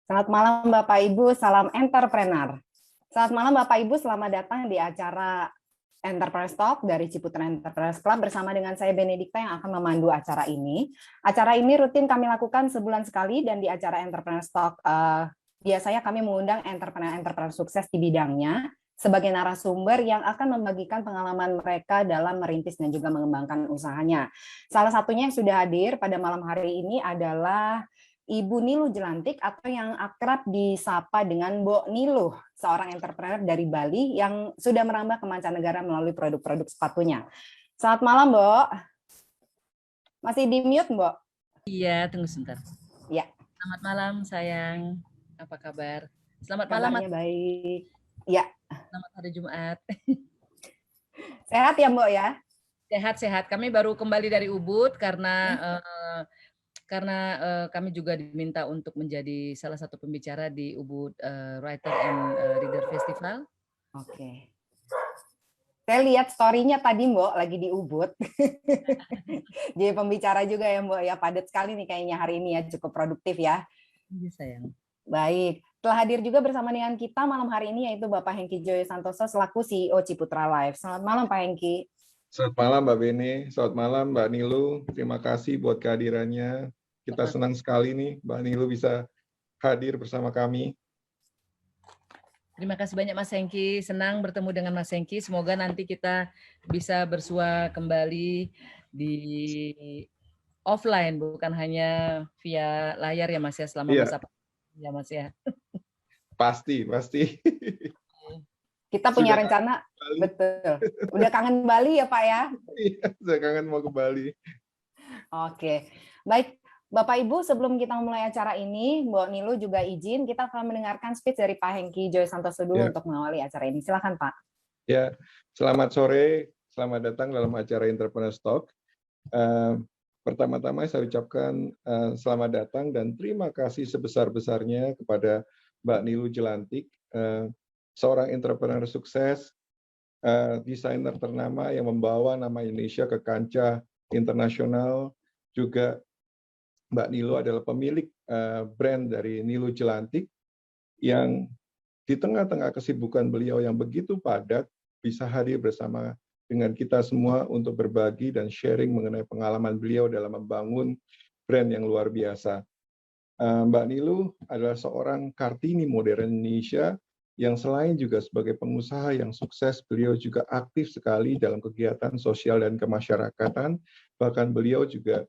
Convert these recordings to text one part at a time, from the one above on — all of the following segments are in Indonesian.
Selamat malam Bapak Ibu, salam entrepreneur. Selamat malam Bapak Ibu, selamat datang di acara Entrepreneur Talk dari Ciputra Entrepreneurs Club bersama dengan saya Benedikta yang akan memandu acara ini. Acara ini rutin kami lakukan sebulan sekali dan di acara Entrepreneur Talk biasanya kami mengundang entrepreneur sukses di bidangnya sebagai narasumber yang akan membagikan pengalaman mereka dalam merintis dan juga mengembangkan usahanya. Salah satunya yang sudah hadir pada malam hari ini adalah Ibu Niluh Jelantik atau yang akrab disapa dengan Mbok Niluh, seorang entrepreneur dari Bali yang sudah merambah ke mancanegara melalui produk-produk sepatunya. Selamat malam, Mbok. Masih di mute, Mbok? Iya, tunggu sebentar. Ya. Selamat malam, sayang. Apa kabar? Selamat Kabarnya malam. Baik. Ya. Selamat hari Jumat. Sehat ya, Mbok ya? Sehat-sehat. Kami baru kembali dari Ubud karena kami juga diminta untuk menjadi salah satu pembicara di Ubud Writer and Reader Festival. Oke. Saya lihat story-nya tadi Mbok lagi di Ubud. Jadi pembicara juga ya Mbok ya, padat sekali nih kayaknya hari ini ya, cukup produktif ya. Iya sayang. Baik, telah hadir juga bersama dengan kita malam hari ini yaitu Bapak Hengki Joyo Santoso selaku CEO Ciputra Life. Selamat malam Pak Hengki. Selamat malam Mbak Bene, selamat malam Mbak Niluh. Terima kasih buat kehadirannya. Kita senang sekali nih Mbak Niluh bisa hadir bersama kami. Terima kasih banyak Mas Hengki, senang bertemu dengan Mas Hengki. Semoga nanti kita bisa bersua kembali di offline, bukan hanya via layar ya Mas ya, selama masa pandemi ya Mas ya. Pasti. Kita punya rencana, betul. Udah kangen Bali ya Pak ya? Iya, saya kangen mau ke Bali. Oke, baik. Bapak Ibu, sebelum kita mulai acara ini, Mbak Niluh juga izin, kita akan mendengarkan speech dari Pak Hengki Joyo Santoso dulu untuk mengawali acara ini. Silakan Pak. Ya, selamat sore, selamat datang dalam acara Entrepreneur Talk. Pertama-tama saya ucapkan selamat datang dan terima kasih sebesar-besarnya kepada Mbak Niluh Jelantik, seorang entrepreneur sukses, desainer ternama yang membawa nama Indonesia ke kancah internasional. Juga Mbak Niluh adalah pemilik brand dari Niluh Jelantik yang di tengah-tengah kesibukan beliau yang begitu padat bisa hadir bersama dengan kita semua untuk berbagi dan sharing mengenai pengalaman beliau dalam membangun brand yang luar biasa. Mbak Niluh adalah seorang Kartini modern Indonesia yang selain juga sebagai pengusaha yang sukses, beliau juga aktif sekali dalam kegiatan sosial dan kemasyarakatan. Bahkan beliau juga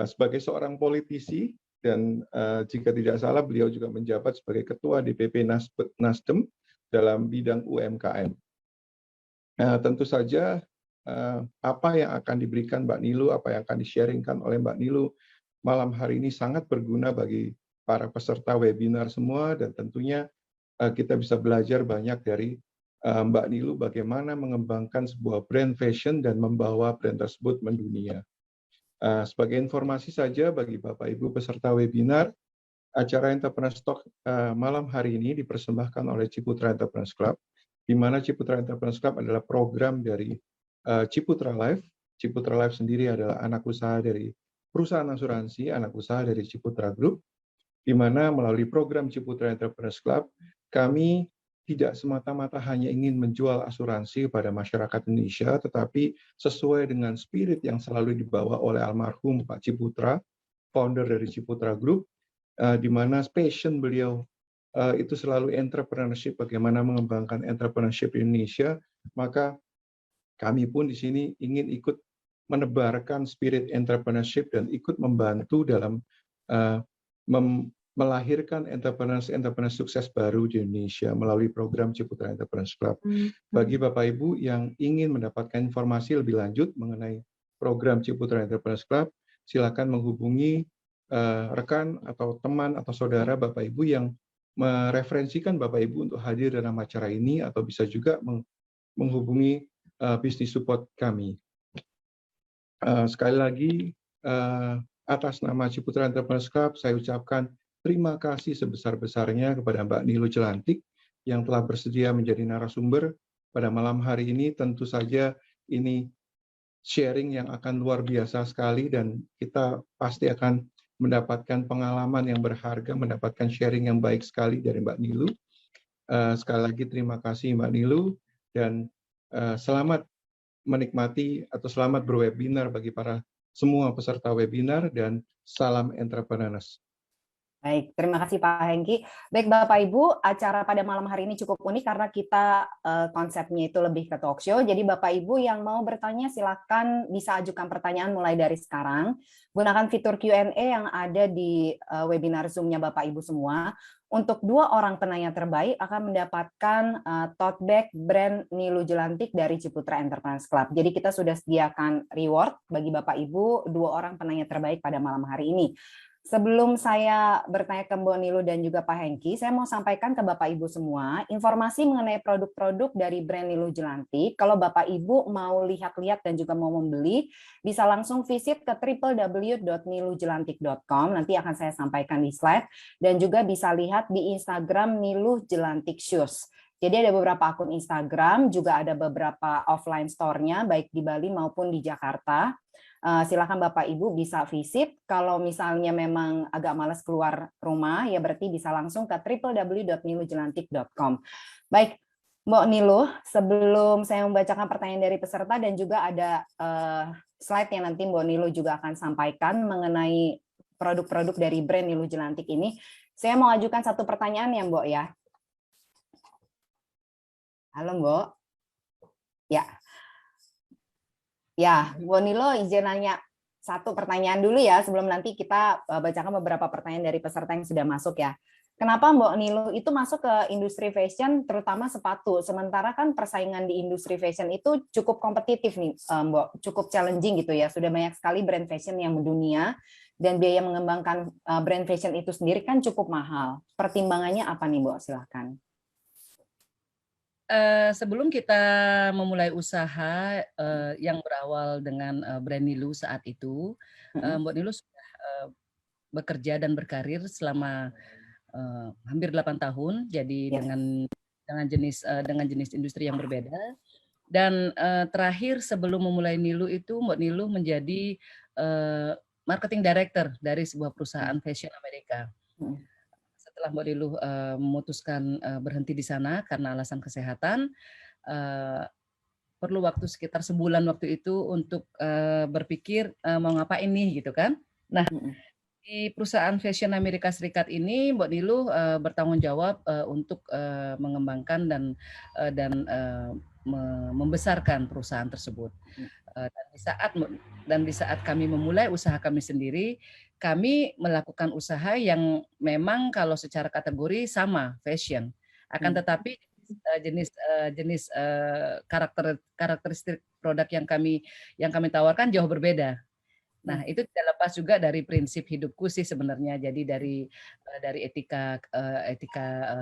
sebagai seorang politisi dan jika tidak salah beliau juga menjabat sebagai Ketua DPP Nasdem dalam bidang UMKM. Tentu saja apa yang akan diberikan Mbak Niluh, apa yang akan di-sharingkan oleh Mbak Niluh malam hari ini sangat berguna bagi para peserta webinar semua dan tentunya kita bisa belajar banyak dari Mbak Niluh bagaimana mengembangkan sebuah brand fashion dan membawa brand tersebut mendunia. Sebagai informasi saja bagi Bapak Ibu peserta webinar, acara Entrepreneur Talk malam hari ini dipersembahkan oleh Ciputra Entrepreneurs Club, di mana Ciputra Entrepreneurs Club adalah program dari Ciputra Life. Ciputra Life sendiri adalah anak usaha dari perusahaan asuransi, anak usaha dari Ciputra Group, di mana melalui program Ciputra Entrepreneurs Club, kami tidak semata-mata hanya ingin menjual asuransi kepada masyarakat Indonesia, tetapi sesuai dengan spirit yang selalu dibawa oleh almarhum Pak Ciputra, founder dari Ciputra Group, di mana passion beliau itu selalu entrepreneurship, bagaimana mengembangkan entrepreneurship di Indonesia, maka kami pun di sini ingin ikut menebarkan spirit entrepreneurship dan ikut membantu dalam melahirkan entrepreneur sukses baru di Indonesia melalui program Ciputra Entrepreneurs Club. Bagi Bapak Ibu yang ingin mendapatkan informasi lebih lanjut mengenai program Ciputra Entrepreneurs Club, silakan menghubungi rekan atau teman atau saudara Bapak Ibu yang mereferensikan Bapak Ibu untuk hadir dalam acara ini, atau bisa juga menghubungi business support kami. Sekali lagi, atas nama Ciputra Entrepreneurs Club, saya ucapkan terima kasih sebesar-besarnya kepada Mbak Niluh Jelantik yang telah bersedia menjadi narasumber pada malam hari ini. Tentu saja ini sharing yang akan luar biasa sekali dan kita pasti akan mendapatkan pengalaman yang berharga, mendapatkan sharing yang baik sekali dari Mbak Nilu. Sekali lagi terima kasih Mbak Nilu, dan selamat menikmati atau selamat berwebinar bagi para semua peserta webinar, dan salam entrepreneurs. Baik, terima kasih Pak Hengki. Baik Bapak Ibu, acara pada malam hari ini cukup unik karena kita konsepnya itu lebih ke talk show. Jadi Bapak Ibu yang mau bertanya silakan bisa ajukan pertanyaan mulai dari sekarang. Gunakan fitur Q&A yang ada di webinar Zoom-nya Bapak Ibu semua. Untuk 2 orang penanya terbaik akan mendapatkan tote bag brand Nilu Jelantik dari Ciputra Entrepreneurs Club. Jadi kita sudah sediakan reward bagi Bapak Ibu 2 orang penanya terbaik pada malam hari ini. Sebelum saya bertanya ke Mbak Nilu dan juga Pak Hengki, saya mau sampaikan ke Bapak Ibu semua informasi mengenai produk-produk dari brand Nilu Jelantik. Kalau Bapak Ibu mau lihat-lihat dan juga mau membeli, bisa langsung visit ke www.nilujelantik.com. Nanti akan saya sampaikan di slide, dan juga bisa lihat di Instagram Nilu Jelantik Shoes. Jadi ada beberapa akun Instagram, juga ada beberapa offline store-nya, baik di Bali maupun di Jakarta. Silakan Bapak Ibu bisa visit. Kalau misalnya memang agak malas keluar rumah, ya berarti bisa langsung ke www.nilujelantik.com. Baik, Mbak Nilu, sebelum saya membacakan pertanyaan dari peserta dan juga ada slide yang nanti Mbak Nilu juga akan sampaikan mengenai produk-produk dari brand Nilu Jelantik ini, saya mau ajukan satu pertanyaan ya Mbak ya. Halo Mbak. Ya, Bu Nilo izin nanya satu pertanyaan dulu ya sebelum nanti kita bacakan beberapa pertanyaan dari peserta yang sudah masuk ya. Kenapa Mbak Nilu itu masuk ke industri fashion, terutama sepatu, sementara kan persaingan di industri fashion itu cukup kompetitif nih Mbak, cukup challenging gitu ya, sudah banyak sekali brand fashion yang mendunia, dan biaya mengembangkan brand fashion itu sendiri kan cukup mahal. Pertimbangannya apa nih Mbak? Silahkan. Sebelum kita memulai usaha yang berawal dengan brand Nilu saat itu, Mbak Nilu sudah bekerja dan berkarir selama hampir 8 tahun, jadi dengan jenis industri yang berbeda. Dan terakhir sebelum memulai Nilu itu, Mbak Nilu menjadi marketing director dari sebuah perusahaan fashion Amerika. Setelah Mbak Nilu memutuskan berhenti di sana karena alasan kesehatan, perlu waktu sekitar sebulan waktu itu untuk berpikir mau ngapain nih gitu kan. Nah, di perusahaan fashion Amerika Serikat ini Mbak Nilu bertanggung jawab untuk mengembangkan dan membesarkan perusahaan tersebut. Dan di saat kami memulai usaha kami sendiri, kami melakukan usaha yang memang kalau secara kategori sama fashion, akan tetapi jenis karakteristik produk yang kami tawarkan jauh berbeda. Nah, itu tidak lepas juga dari prinsip hidupku sih sebenarnya. Jadi dari etika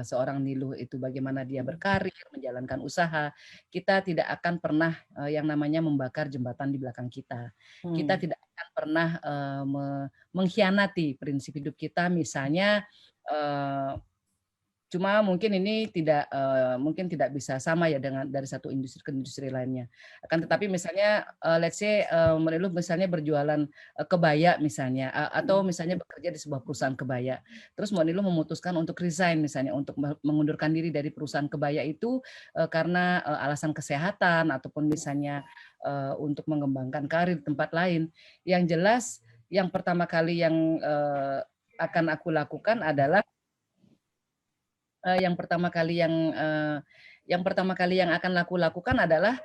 seorang Nilu itu bagaimana dia berkarir, menjalankan usaha. Kita tidak akan pernah yang namanya membakar jembatan di belakang kita. Kita tidak akan pernah mengkhianati prinsip hidup kita, misalnya cuma mungkin ini mungkin tidak bisa sama ya dengan dari satu industri ke industri lainnya. Akan tetapi misalnya let's say Nilu misalnya berjualan kebaya misalnya, atau misalnya bekerja di sebuah perusahaan kebaya. Terus Nilu memutuskan untuk resign misalnya, untuk mengundurkan diri dari perusahaan kebaya itu karena alasan kesehatan ataupun misalnya untuk mengembangkan karir di tempat lain. Yang jelas yang pertama kali yang akan aku lakukan adalah yang pertama kali yang akan aku lakukan adalah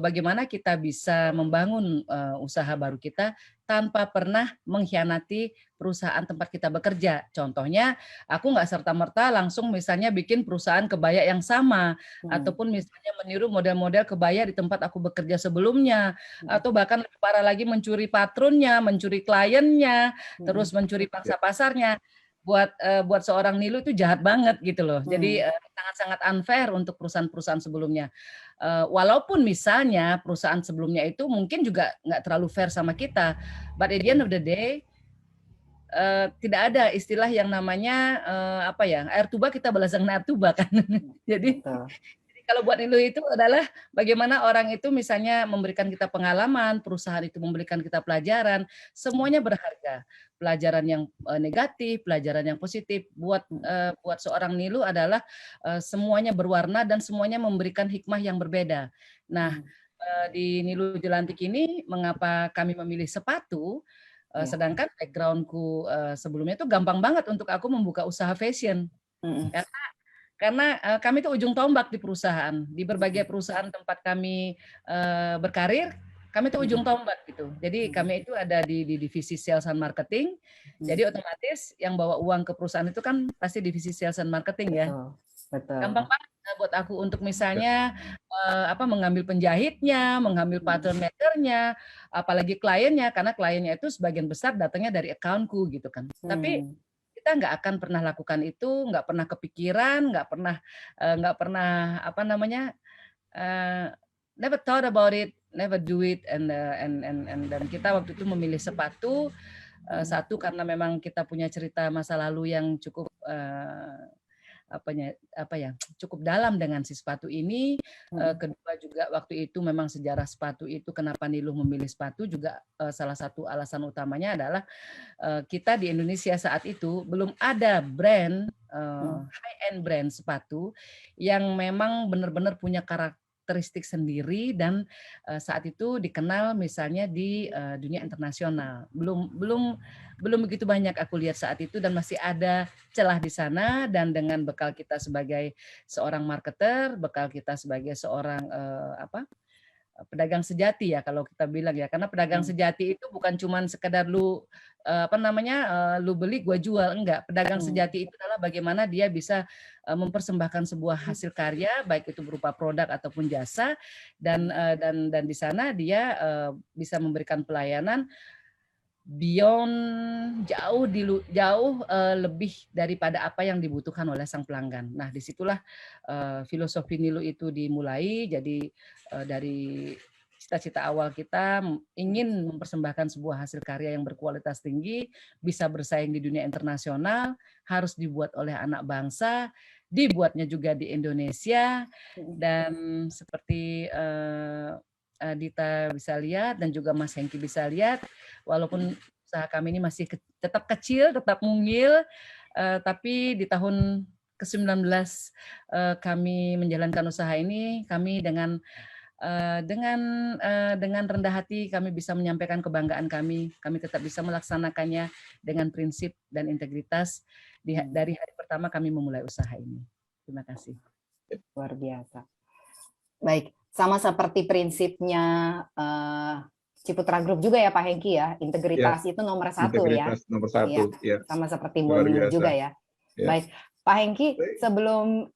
bagaimana kita bisa membangun usaha baru kita tanpa pernah mengkhianati perusahaan tempat kita bekerja. Contohnya, aku nggak serta-merta langsung misalnya bikin perusahaan kebaya yang sama, ataupun misalnya meniru model-model kebaya di tempat aku bekerja sebelumnya, atau bahkan lebih parah lagi mencuri patronnya, mencuri kliennya, terus mencuri pangsa pasarnya. Buat seorang Nilu itu jahat banget gitu loh. Jadi sangat-sangat unfair untuk perusahaan-perusahaan sebelumnya. Walaupun misalnya perusahaan sebelumnya itu mungkin juga nggak terlalu fair sama kita, but at the end of the day tidak ada istilah yang namanya air tuba kita balas dengan air tuba kan. Jadi Kalau buat Nilu itu adalah bagaimana orang itu misalnya memberikan kita pengalaman, perusahaan itu memberikan kita pelajaran, semuanya berharga. Pelajaran yang negatif, pelajaran yang positif. Buat seorang Nilu adalah semuanya berwarna dan semuanya memberikan hikmah yang berbeda. Nah, di Nilu Jelantik ini, mengapa kami memilih sepatu? Sedangkan backgroundku sebelumnya itu gampang banget untuk aku membuka usaha fashion. Karena kami itu ujung tombak di perusahaan, di berbagai perusahaan tempat kami berkarir, kami itu ujung tombak gitu. Jadi kami itu ada di divisi sales and marketing. Jadi otomatis yang bawa uang ke perusahaan itu kan pasti divisi sales and marketing ya. Betul. Gampang banget buat aku untuk misalnya mengambil penjahitnya, mengambil pattern makernya, apalagi kliennya, karena kliennya itu sebagian besar datangnya dari accountku gitu kan. Tapi kita nggak akan pernah lakukan itu, nggak pernah kepikiran, nggak pernah never thought about it, never do it, and dan kita waktu itu memilih sepatu satu karena memang kita punya cerita masa lalu yang cukup cukup dalam dengan si sepatu ini. Kedua juga waktu itu memang sejarah sepatu itu, kenapa Niluh memilih sepatu juga salah satu alasan utamanya adalah kita di Indonesia saat itu belum ada brand high end brand sepatu yang memang benar-benar punya karakteristik sendiri dan saat itu dikenal misalnya di dunia internasional. Belum begitu banyak aku lihat saat itu, dan masih ada celah di sana. Dan dengan bekal kita sebagai seorang marketer, bekal kita sebagai seorang pedagang sejati ya kalau kita bilang ya, karena pedagang sejati itu bukan cuman sekedar lu lu beli gua jual, enggak. Pedagang sejati itu adalah bagaimana dia bisa mempersembahkan sebuah hasil karya, baik itu berupa produk ataupun jasa, dan di sana dia bisa memberikan pelayanan beyond jauh lebih daripada apa yang dibutuhkan oleh sang pelanggan. Nah, disitulah filosofi Nilu itu dimulai. Jadi dari cita-cita awal kita ingin mempersembahkan sebuah hasil karya yang berkualitas tinggi, bisa bersaing di dunia internasional, harus dibuat oleh anak bangsa, dibuatnya juga di Indonesia, dan seperti Dita bisa lihat dan juga Mas Hengki bisa lihat, walaupun usaha kami ini masih tetap kecil, tetap mungil, tapi di tahun ke-19 kami menjalankan usaha ini, kami dengan rendah hati kami bisa menyampaikan kebanggaan kami tetap bisa melaksanakannya dengan prinsip dan integritas dari hari pertama kami memulai usaha ini. Terima kasih. Luar biasa. Baik, sama seperti prinsipnya Ciputra Group juga ya Pak Hengki ya, integritas itu nomor satu ya. Integritas nomor satu, ya. Sama seperti Mbak Nilu juga ya. Baik, Pak Hengki, sebelum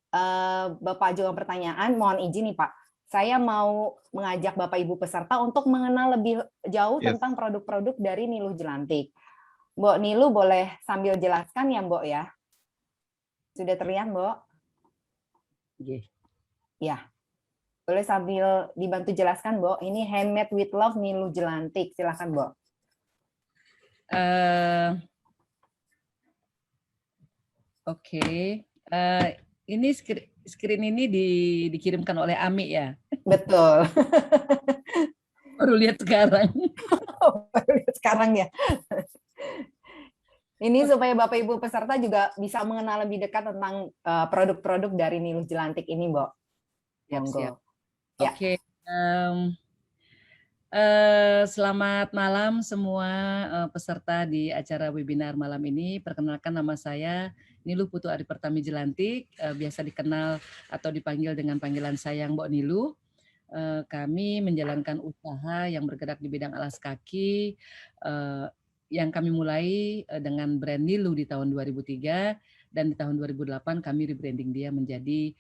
Bapak ajukan pertanyaan, mohon izin nih Pak, saya mau mengajak Bapak Ibu peserta untuk mengenal lebih jauh tentang produk-produk dari Niluh Jelantik. Mbak Nilu boleh sambil jelaskan ya Mbak ya? Sudah terlihat Mbak? Ya. Boleh sambil dibantu jelaskan, Mbok. Ini Handmade with Love Niluh Jelantik. Silakan, Mbok. Oke. Ini screen ini dikirimkan oleh Ami ya? Betul. Baru lihat sekarang. Baru lihat sekarang ya. Ini supaya Bapak Ibu peserta juga bisa mengenal lebih dekat tentang produk-produk dari Niluh Jelantik ini, Mbok. Siap. Oke. Selamat malam semua peserta di acara webinar malam ini. Perkenalkan, nama saya Niluh Putu Adi Pertami Jelantik, biasa dikenal atau dipanggil dengan panggilan sayang Mbok Niluh. Kami menjalankan usaha yang bergerak di bidang alas kaki yang kami mulai dengan brand Niluh di tahun 2003, dan di tahun 2008 kami rebranding dia menjadi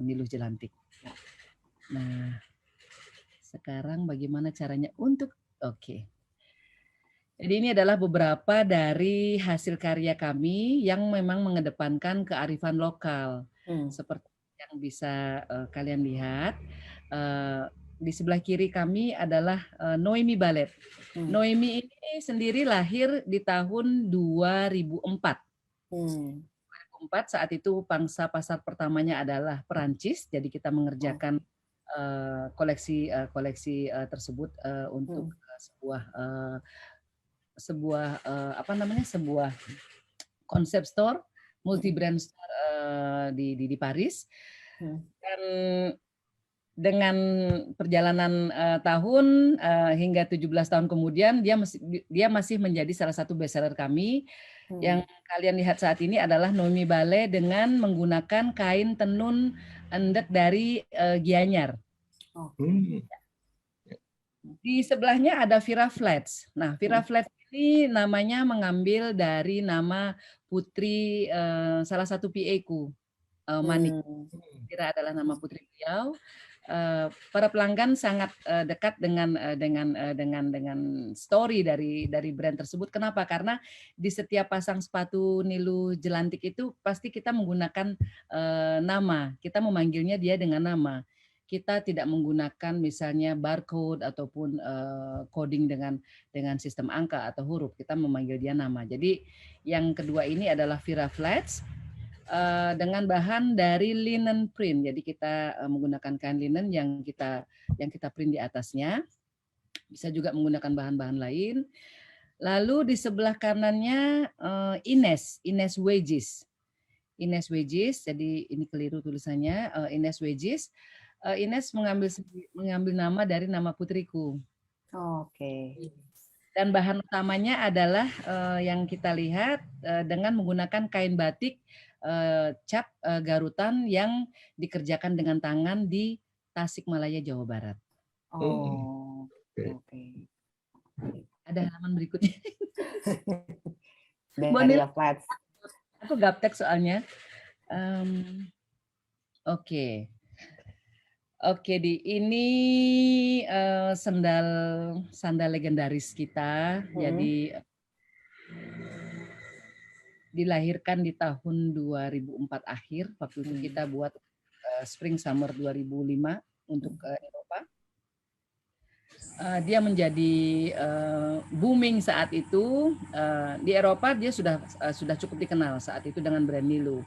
Niluh Jelantik. Nah, sekarang bagaimana caranya untuk Jadi ini adalah beberapa dari hasil karya kami yang memang mengedepankan kearifan lokal. Seperti yang bisa kalian lihat, di sebelah kiri kami adalah Noemi Ballet. Noemi ini sendiri lahir di tahun 2004. 2004 saat itu pangsa pasar pertamanya adalah Perancis, jadi kita mengerjakan koleksi tersebut untuk sebuah konsep store, multi brand store di Paris. Dan dengan perjalanan tahun hingga 17 tahun kemudian dia masih menjadi salah satu bestseller kami. Yang kalian lihat saat ini adalah Noemi Bale dengan menggunakan kain tenun endek dari Gianyar. Di sebelahnya ada Vira Flats. Nah, Vira Flats ini namanya mengambil dari nama putri salah satu PA-ku, Manik. Vira adalah nama putri beliau. Para pelanggan sangat dekat dengan story dari brand tersebut. Kenapa? Karena di setiap pasang sepatu Nilu Jelantik itu pasti kita menggunakan nama. Kita memanggilnya dia dengan nama. Kita tidak menggunakan misalnya barcode ataupun coding dengan sistem angka atau huruf. Kita memanggil dia nama. Jadi yang kedua ini adalah Vira Flats. Dengan bahan dari linen print. Jadi kita menggunakan kain linen yang kita print di atasnya. Bisa juga menggunakan bahan-bahan lain. Lalu di sebelah kanannya Ines Wedges. Ines Wedges, jadi ini keliru tulisannya, Ines Wedges. Ines mengambil nama dari nama putriku. Oke. Dan bahan utamanya adalah yang kita lihat dengan menggunakan kain batik cap garutan yang dikerjakan dengan tangan di Tasikmalaya, Jawa Barat. Oh, oke. Ada halaman berikutnya. Dari Flats. Aku gaptek soalnya. Oke. Oke, ini sandal legendaris kita. Jadi dilahirkan di tahun 2004 akhir. Waktu itu kita buat Spring Summer 2005 untuk Eropa. Dia menjadi booming saat itu. Di Eropa dia sudah cukup dikenal saat itu dengan brand Nilu.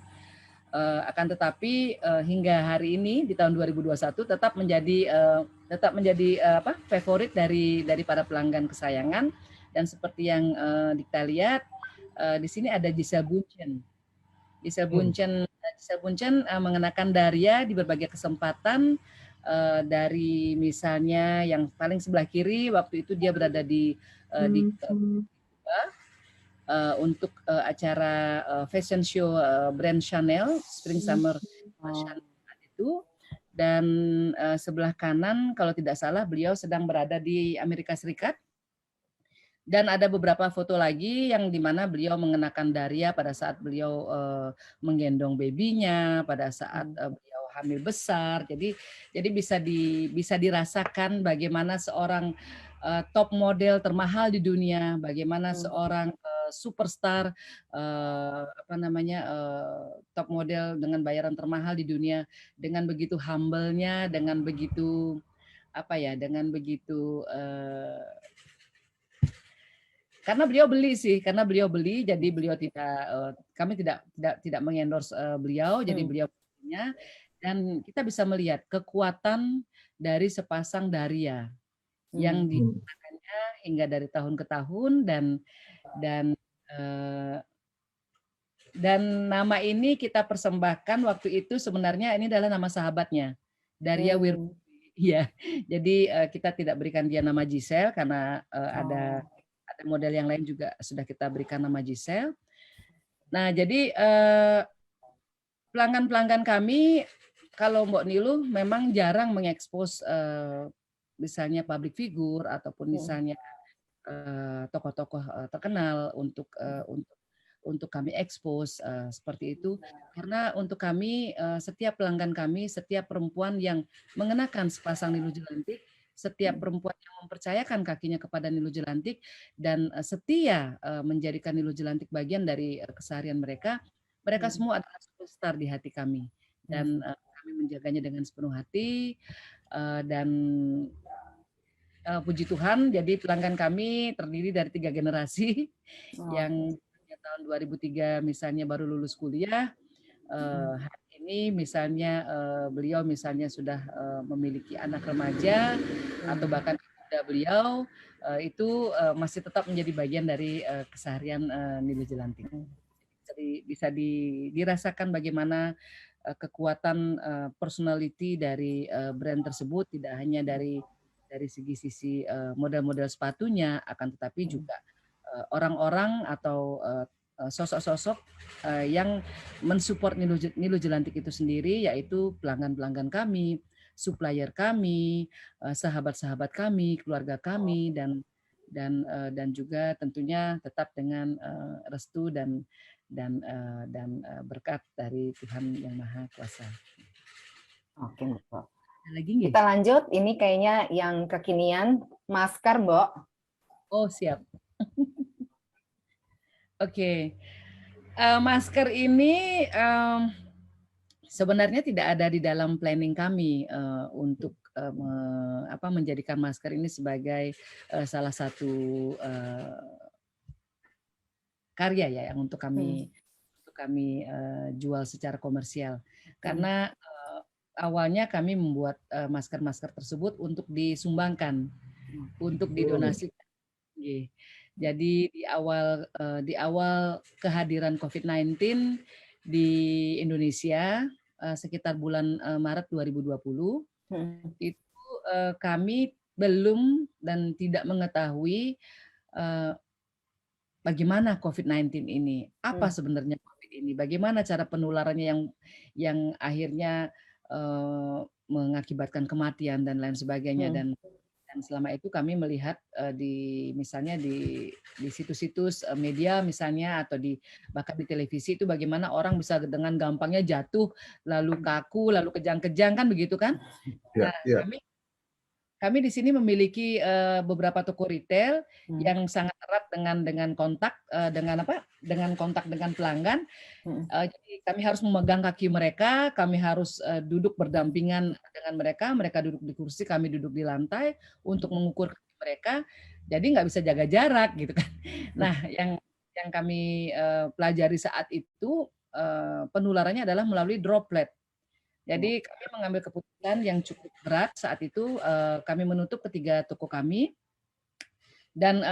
Akan tetapi hingga hari ini di tahun 2021 tetap menjadi favorit dari para pelanggan kesayangan. Dan seperti yang kita lihat di sini ada Giselle Bundchen. Giselle Bundchen mengenakan daria di berbagai kesempatan, dari misalnya yang paling sebelah kiri waktu itu dia berada di untuk acara fashion show brand Chanel Spring Summer Chanel itu, dan sebelah kanan kalau tidak salah beliau sedang berada di Amerika Serikat. Dan ada beberapa foto lagi yang dimana beliau mengenakan daria pada saat beliau menggendong babynya, pada saat beliau hamil besar. Jadi bisa dirasakan bagaimana seorang top model termahal di dunia, bagaimana seorang superstar top model dengan bayaran termahal di dunia dengan begitu humble-nya, dengan begitu karena beliau beli jadi beliau kami tidak mengendorse beliau, jadi beliau punya, dan kita bisa melihat kekuatan dari sepasang daria yang digunakannya hingga dari tahun ke tahun, dan nama ini kita persembahkan waktu itu sebenarnya ini adalah nama sahabatnya, Daria Wirbuti. Ya, jadi kita tidak berikan dia nama Giselle karena ada model yang lain juga sudah kita berikan nama Giselle. Nah, jadi pelanggan-pelanggan kami, kalau Mbok Nilu memang jarang mengekspos misalnya public figure ataupun misalnya tokoh-tokoh terkenal untuk kami ekspos seperti itu, karena untuk kami setiap pelanggan kami, setiap perempuan yang mengenakan sepasang Nilu Jelantik, setiap perempuan yang mempercayakan kakinya kepada Nilu Jelantik dan setia menjadikan Nilu Jelantik bagian dari keseharian mereka semua adalah superstar di hati kami, dan kami menjaganya dengan sepenuh hati, dan puji Tuhan, jadi pelanggan kami terdiri dari 3 generasi yang tahun 2003 misalnya baru lulus kuliah, hari ini misalnya beliau misalnya sudah memiliki anak remaja atau bahkan sudah beliau itu masih tetap menjadi bagian dari keseharian Nilu Jelantik. Bisa dirasakan bagaimana kekuatan personality dari brand tersebut, tidak hanya dari sisi model-model sepatunya, akan tetapi juga orang-orang atau sosok-sosok yang mensupport Nilu Jelantik itu sendiri, yaitu pelanggan-pelanggan kami, supplier kami, sahabat-sahabat kami, keluarga kami, dan juga tentunya tetap dengan restu dan berkat dari Tuhan Yang Maha Kuasa. Oke, Mbak. Lagi nggih? Kita lanjut, ini kayaknya yang kekinian, masker, Mbak. Oh, siap. Oke. Masker ini sebenarnya tidak ada di dalam planning kami untuk menjadikan masker ini sebagai salah satu karya ya yang untuk kami jual secara komersial. Karena awalnya kami membuat masker-masker tersebut untuk disumbangkan, untuk didonasikan. Jadi di awal kehadiran COVID-19 di Indonesia sekitar bulan Maret 2020 itu kami belum dan tidak mengetahui bagaimana COVID-19 ini, apa sebenarnya COVID ini, bagaimana cara penularannya yang akhirnya mengakibatkan kematian dan lain sebagainya. Dan selama itu kami melihat misalnya di situs-situs media misalnya atau bahkan di televisi itu bagaimana orang bisa dengan gampangnya jatuh, lalu kaku, lalu kejang-kejang kan begitu kan? Nah, kami di sini memiliki beberapa toko retail yang sangat erat dengan kontak dengan kontak dengan pelanggan. Jadi kami harus memegang kaki mereka, kami harus duduk berdampingan dengan mereka duduk di kursi, kami duduk di lantai untuk mengukur kaki mereka. Jadi nggak bisa jaga jarak gitu kan. Nah, yang kami pelajari saat itu penularannya adalah melalui droplet. Jadi kami mengambil keputusan yang cukup berat saat itu. Kami menutup ketiga toko kami dan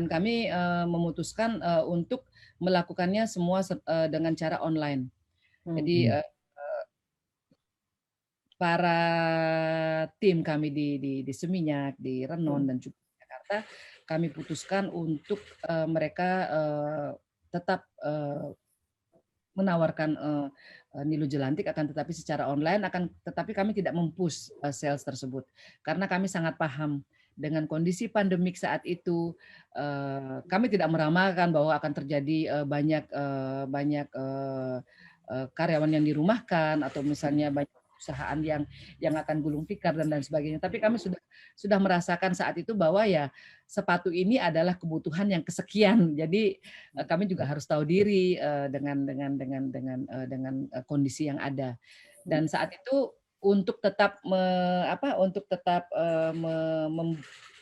kami memutuskan untuk melakukannya semua dengan cara online. Jadi para tim kami di Seminyak, di Renon dan juga di Jakarta, kami putuskan untuk mereka tetap menawarkan Nilu Jelantik, akan tetapi secara online, tetapi kami tidak mempush sales tersebut karena kami sangat paham dengan kondisi pandemik saat itu. Kami tidak meramalkan bahwa akan terjadi banyak karyawan yang dirumahkan atau misalnya banyak perusahaan yang akan gulung tikar dan lain sebagainya. Tapi kami sudah merasakan saat itu bahwa ya sepatu ini adalah kebutuhan yang kesekian. Jadi kami juga harus tahu diri dengan kondisi yang ada. Dan saat itu untuk tetap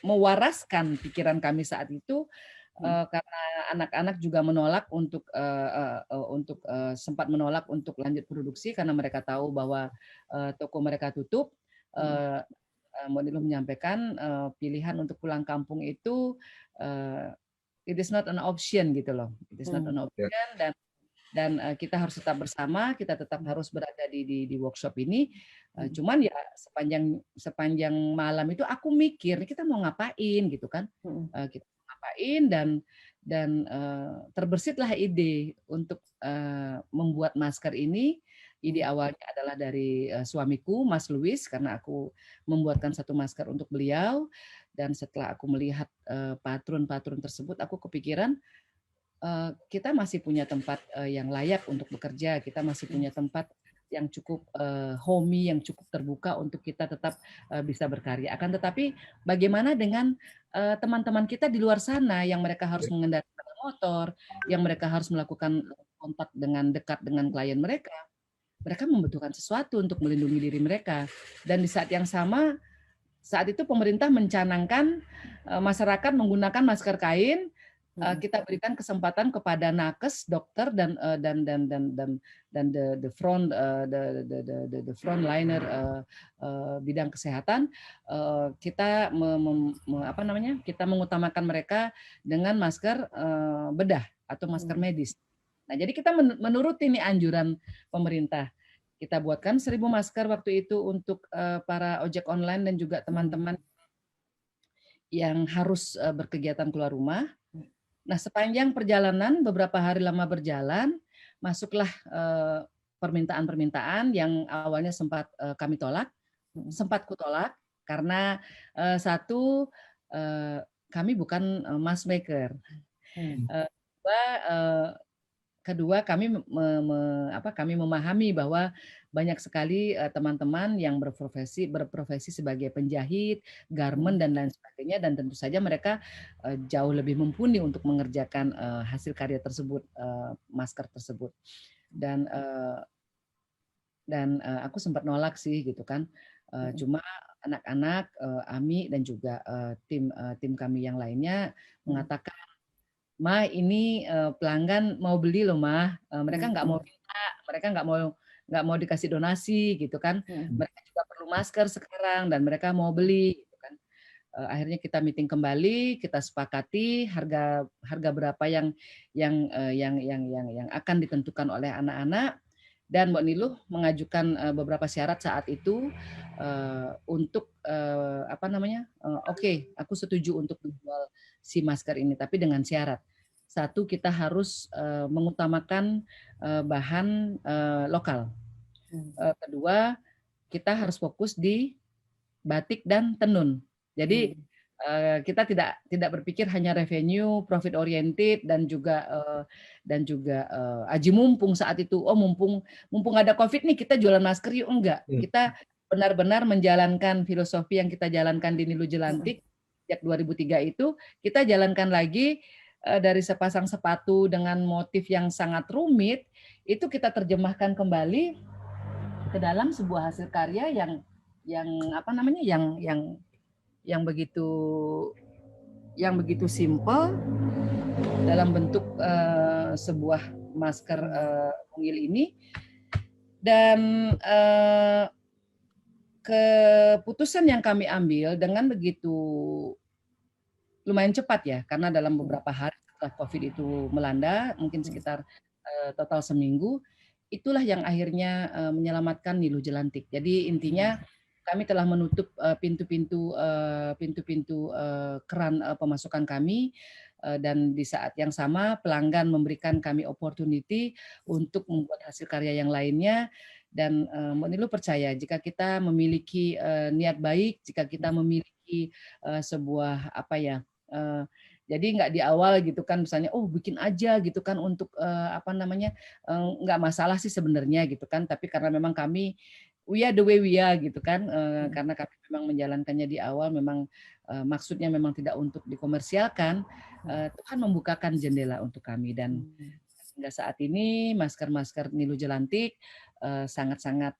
mewaraskan pikiran kami saat itu, karena anak-anak juga menolak untuk sempat menolak untuk lanjut produksi karena mereka tahu bahwa toko mereka tutup. Model menyampaikan pilihan untuk pulang kampung itu it is not an option gitu loh. It is not an option dan kita harus tetap bersama, kita tetap harus berada di workshop ini. Cuman ya sepanjang malam itu aku mikir kita mau ngapain gitu kan. Kita mau ngapain dan terbesitlah ide untuk membuat masker ini. Ide awalnya adalah dari suamiku, Mas Luis, karena aku membuatkan satu masker untuk beliau. Dan setelah aku melihat patron-patron tersebut, aku kepikiran kita masih punya tempat yang layak untuk bekerja. Kita masih punya tempat yang cukup homey, yang cukup terbuka untuk kita tetap bisa berkarya. Akan tetapi bagaimana dengan teman-teman kita di luar sana yang mereka harus mengendarai motor, yang mereka harus melakukan kontak dengan dekat dengan klien mereka. Mereka membutuhkan sesuatu untuk melindungi diri mereka. Dan di saat yang sama, saat itu pemerintah mencanangkan masyarakat menggunakan masker kain kita berikan kesempatan kepada nakes, dokter dan the frontliner bidang kesehatan, kita kita mengutamakan mereka dengan masker bedah atau masker medis. Nah, jadi kita menuruti nih anjuran pemerintah. Kita buatkan 1.000 masker waktu itu untuk para ojek online dan juga teman-teman yang harus berkegiatan keluar rumah. Nah, sepanjang perjalanan, beberapa hari lama berjalan, masuklah permintaan-permintaan yang awalnya sempat kami tolak, sempat kutolak, karena satu, kami bukan mask maker. Kedua, kami memahami bahwa banyak sekali teman-teman yang berprofesi sebagai penjahit, garment dan lain sebagainya, dan tentu saja mereka jauh lebih mumpuni untuk mengerjakan hasil karya tersebut, masker tersebut. Dan aku sempat nolak sih gitu kan. Cuma anak-anak, Ami dan juga tim kami yang lainnya mengatakan, "Ma, ini pelanggan mau beli loh, Ma. Mereka nggak mau minta, mereka nggak mau dikasih donasi gitu kan. Mereka juga perlu masker sekarang dan mereka mau beli gitu kan." Akhirnya kita meeting kembali, kita sepakati harga berapa yang akan ditentukan oleh anak-anak, dan Mbak Niluh mengajukan beberapa syarat saat itu untuk oke, aku setuju untuk menjual si masker ini, tapi dengan syarat. Satu, kita harus mengutamakan bahan lokal. Kedua, kita harus fokus di batik dan tenun. Jadi kita tidak berpikir hanya revenue, profit oriented, dan juga aji mumpung saat itu. Oh, mumpung ada COVID nih, kita jualan masker yuk. Enggak. Kita benar-benar menjalankan filosofi yang kita jalankan di Niluh Jelantik sejak 2003 itu, kita jalankan lagi dari sepasang sepatu dengan motif yang sangat rumit, itu kita terjemahkan kembali ke dalam sebuah hasil karya yang begitu simple dalam bentuk sebuah masker mungil ini. Dan keputusan yang kami ambil dengan begitu lumayan cepat ya, karena dalam beberapa hari setelah COVID itu melanda, mungkin sekitar total seminggu, itulah yang akhirnya menyelamatkan Niluh Jelantik. Jadi intinya kami telah menutup pintu-pintu keran pemasukan kami, dan di saat yang sama pelanggan memberikan kami opportunity untuk membuat hasil karya yang lainnya. Dan Mbak Niluh percaya jika kita memiliki niat baik, jika kita memiliki sebuah jadi nggak di awal gitu kan, misalnya bikin aja gitu kan untuk nggak masalah sih sebenarnya gitu kan, tapi karena memang kami we are the way we are gitu kan, karena kami memang menjalankannya di awal, memang maksudnya memang tidak untuk dikomersialkan. Tuhan membukakan jendela untuk kami, dan hingga saat ini masker Niluh Jelantik sangat-sangat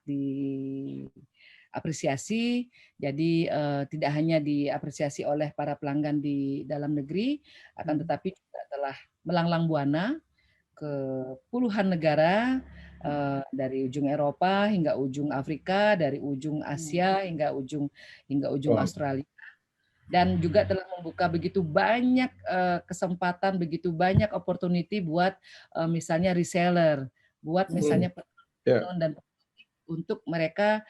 diapresiasi. Jadi tidak hanya diapresiasi oleh para pelanggan di dalam negeri, akan tetapi juga telah melanglang buana ke puluhan negara, dari ujung Eropa hingga ujung Afrika, dari ujung Asia hingga ujung Australia. Dan juga telah membuka begitu banyak kesempatan, begitu banyak opportunity buat misalnya reseller, buat misalnya penonton dan untuk mereka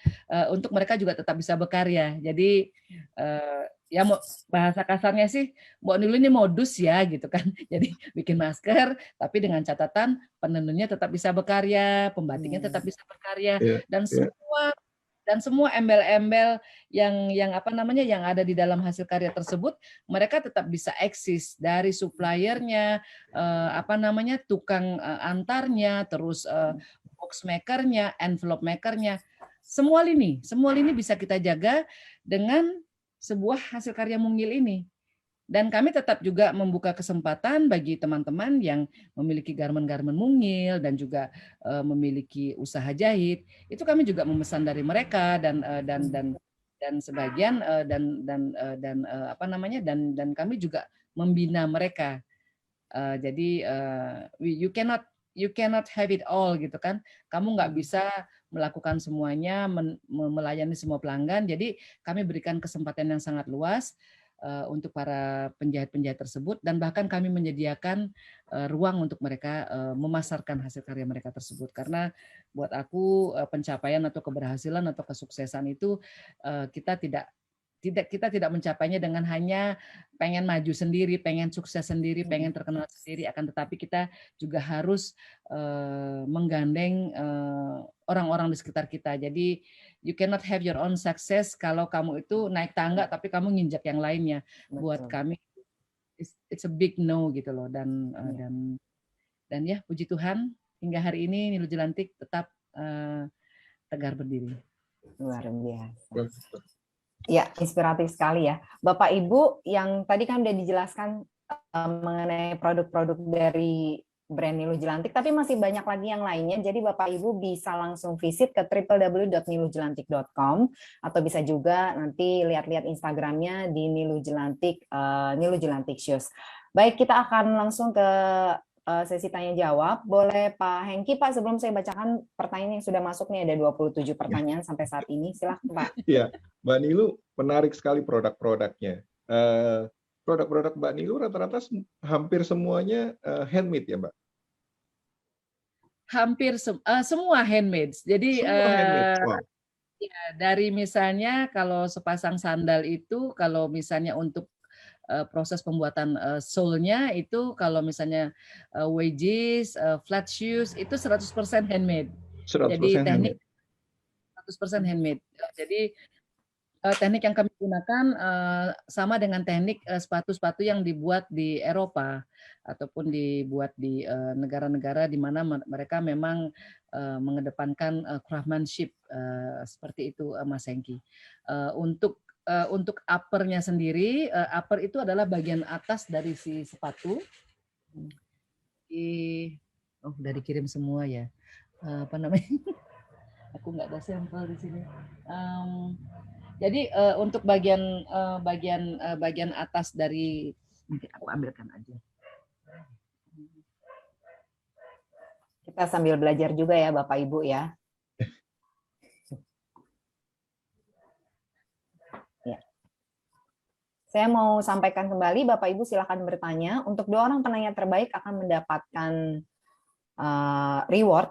juga tetap bisa berkarya. Jadi ya bahasa kasarnya sih, Mbak Niluh ini modus ya gitu kan. Jadi bikin masker tapi dengan catatan penenunnya tetap bisa berkarya, pembatiknya tetap bisa berkarya, dan semua embel-embel yang ada di dalam hasil karya tersebut, mereka tetap bisa eksis dari suppliernya, tukang antarnya, terus box makernya, envelope makernya, semua lini bisa kita jaga dengan sebuah hasil karya mungil ini. Dan kami tetap juga membuka kesempatan bagi teman-teman yang memiliki garment-garment mungil dan juga memiliki usaha jahit. Itu kami juga memesan dari mereka, dan dan sebagian dan kami juga membina mereka. Jadi you cannot have it all gitu kan. Kamu nggak bisa melakukan semuanya, melayani semua pelanggan. Jadi kami berikan kesempatan yang sangat luas untuk para penjahit-penjahit tersebut, dan bahkan kami menyediakan ruang untuk mereka memasarkan hasil karya mereka tersebut. Karena buat aku pencapaian atau keberhasilan atau kesuksesan itu kita tidak mencapainya dengan hanya pengen maju sendiri, pengen sukses sendiri, pengen terkenal sendiri, akan tetapi kita juga harus menggandeng orang-orang di sekitar kita. Jadi you cannot have your own success kalau kamu itu naik tangga tapi kamu nginjak yang lainnya. Betul. Buat kami it's a big no gitu loh. Dan ya puji Tuhan hingga hari ini Nilu Jelantik tetap tegar berdiri. Luar biasa. Ya, inspiratif sekali ya. Bapak Ibu, yang tadi kan udah dijelaskan mengenai produk-produk dari brand Nilu Jelantik, tapi masih banyak lagi yang lainnya. Jadi Bapak Ibu bisa langsung visit ke www.nilujelantik.com atau bisa juga nanti lihat-lihat Instagramnya di Nilu Jelantik, Nilu Jelantik Shoes. Baik, kita akan langsung ke sesi tanya jawab. Boleh Pak Hengki, Pak, sebelum saya bacakan pertanyaan yang sudah masuk nih, ada 27 pertanyaan sampai saat ini. Silakan Pak. Iya, Mbak Nilu menarik sekali produk-produknya. Produk-produk Mbak Nilu rata-rata hampir semuanya handmade ya, Mbak? Hampir semua handmade. Jadi semua handmade. Wow. Ya, dari misalnya kalau sepasang sandal itu, kalau misalnya untuk proses pembuatan sole-nya itu, kalau misalnya wedges, flat shoes itu 100% handmade. 100% Jadi teknik handmade. 100% handmade. Jadi teknik yang kami gunakan sama dengan teknik sepatu-sepatu yang dibuat di Eropa ataupun dibuat di negara-negara di mana mereka memang mengedepankan craftsmanship seperti itu, Mas Hengki. Untuk uppernya sendiri, upper itu adalah bagian atas dari si sepatu. Udah dikirim semua ya. Apa namanya? Aku nggak ada sampel di sini. Jadi untuk bagian atas dari, aku ambilkan aja. Kita sambil belajar juga ya Bapak Ibu ya. Ya. Saya mau sampaikan kembali, Bapak Ibu silakan bertanya. Untuk 2 orang penanya terbaik akan mendapatkan reward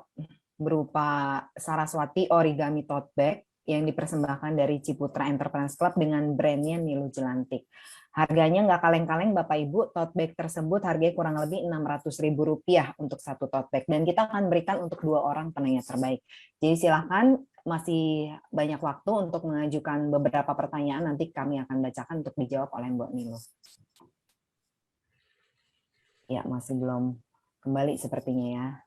berupa Saraswati Origami Tote Bag yang dipersembahkan dari Ciputra Enterprise Club dengan brandnya Nilu Jelantik. Harganya nggak kaleng-kaleng Bapak Ibu, tote bag tersebut harganya kurang lebih Rp600.000 untuk satu tote bag. Dan kita akan berikan untuk 2 orang penanya terbaik. Jadi silakan, masih banyak waktu untuk mengajukan beberapa pertanyaan, nanti kami akan bacakan untuk dijawab oleh Mbak Nilu. Ya, masih belum kembali sepertinya ya.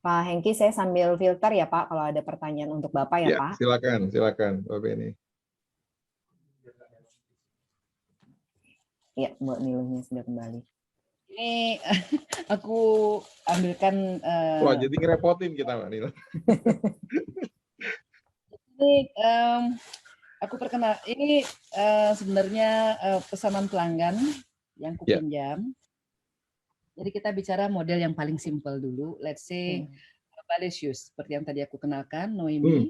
Pak Hengki, saya sambil filter ya Pak, kalau ada pertanyaan untuk Bapak ya Pak. Silakan Pak Beni. Ya, Mbak Nilunya sudah kembali. Ini aku ambilkan. Wah, jadi ngerepotin kita Mbak Nilu. Ini aku perkenal. Ini sebenarnya pesanan pelanggan yang kupinjam. Jadi kita bicara model yang paling simpel dulu. Let's say ballet shoes, seperti yang tadi aku kenalkan, Noemi.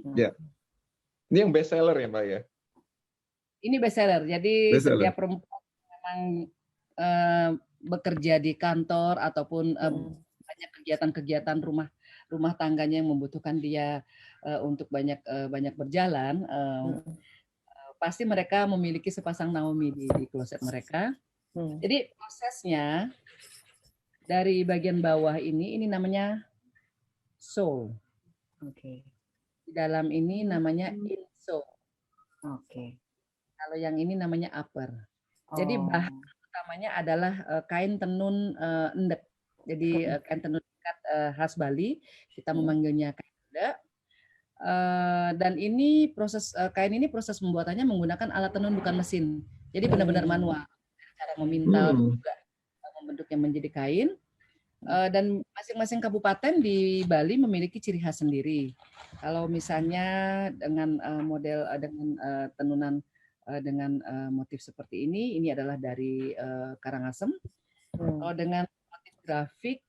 Ini yang best seller ya Mbak ya? Ini best seller. Jadi setiap perempuan memang bekerja di kantor ataupun banyak kegiatan-kegiatan rumah tangganya yang membutuhkan dia untuk banyak berjalan, pasti mereka memiliki sepasang Naomi di kloset mereka. Jadi prosesnya dari bagian bawah ini namanya sole. Oke. Di dalam ini namanya insole. Oke. Kalau yang ini namanya upper. Jadi bahan utamanya adalah kain tenun endek. Jadi kain tenun ikat khas Bali, kita memanggilnya kain endek. Dan ini kain ini proses pembuatannya menggunakan alat tenun bukan mesin. Jadi benar-benar manual. Cara memintal juga membentuknya menjadi kain. Dan masing-masing kabupaten di Bali memiliki ciri khas sendiri. Kalau misalnya dengan model dengan tenunan dengan motif seperti ini adalah dari Karangasem. Kalau dengan motif grafik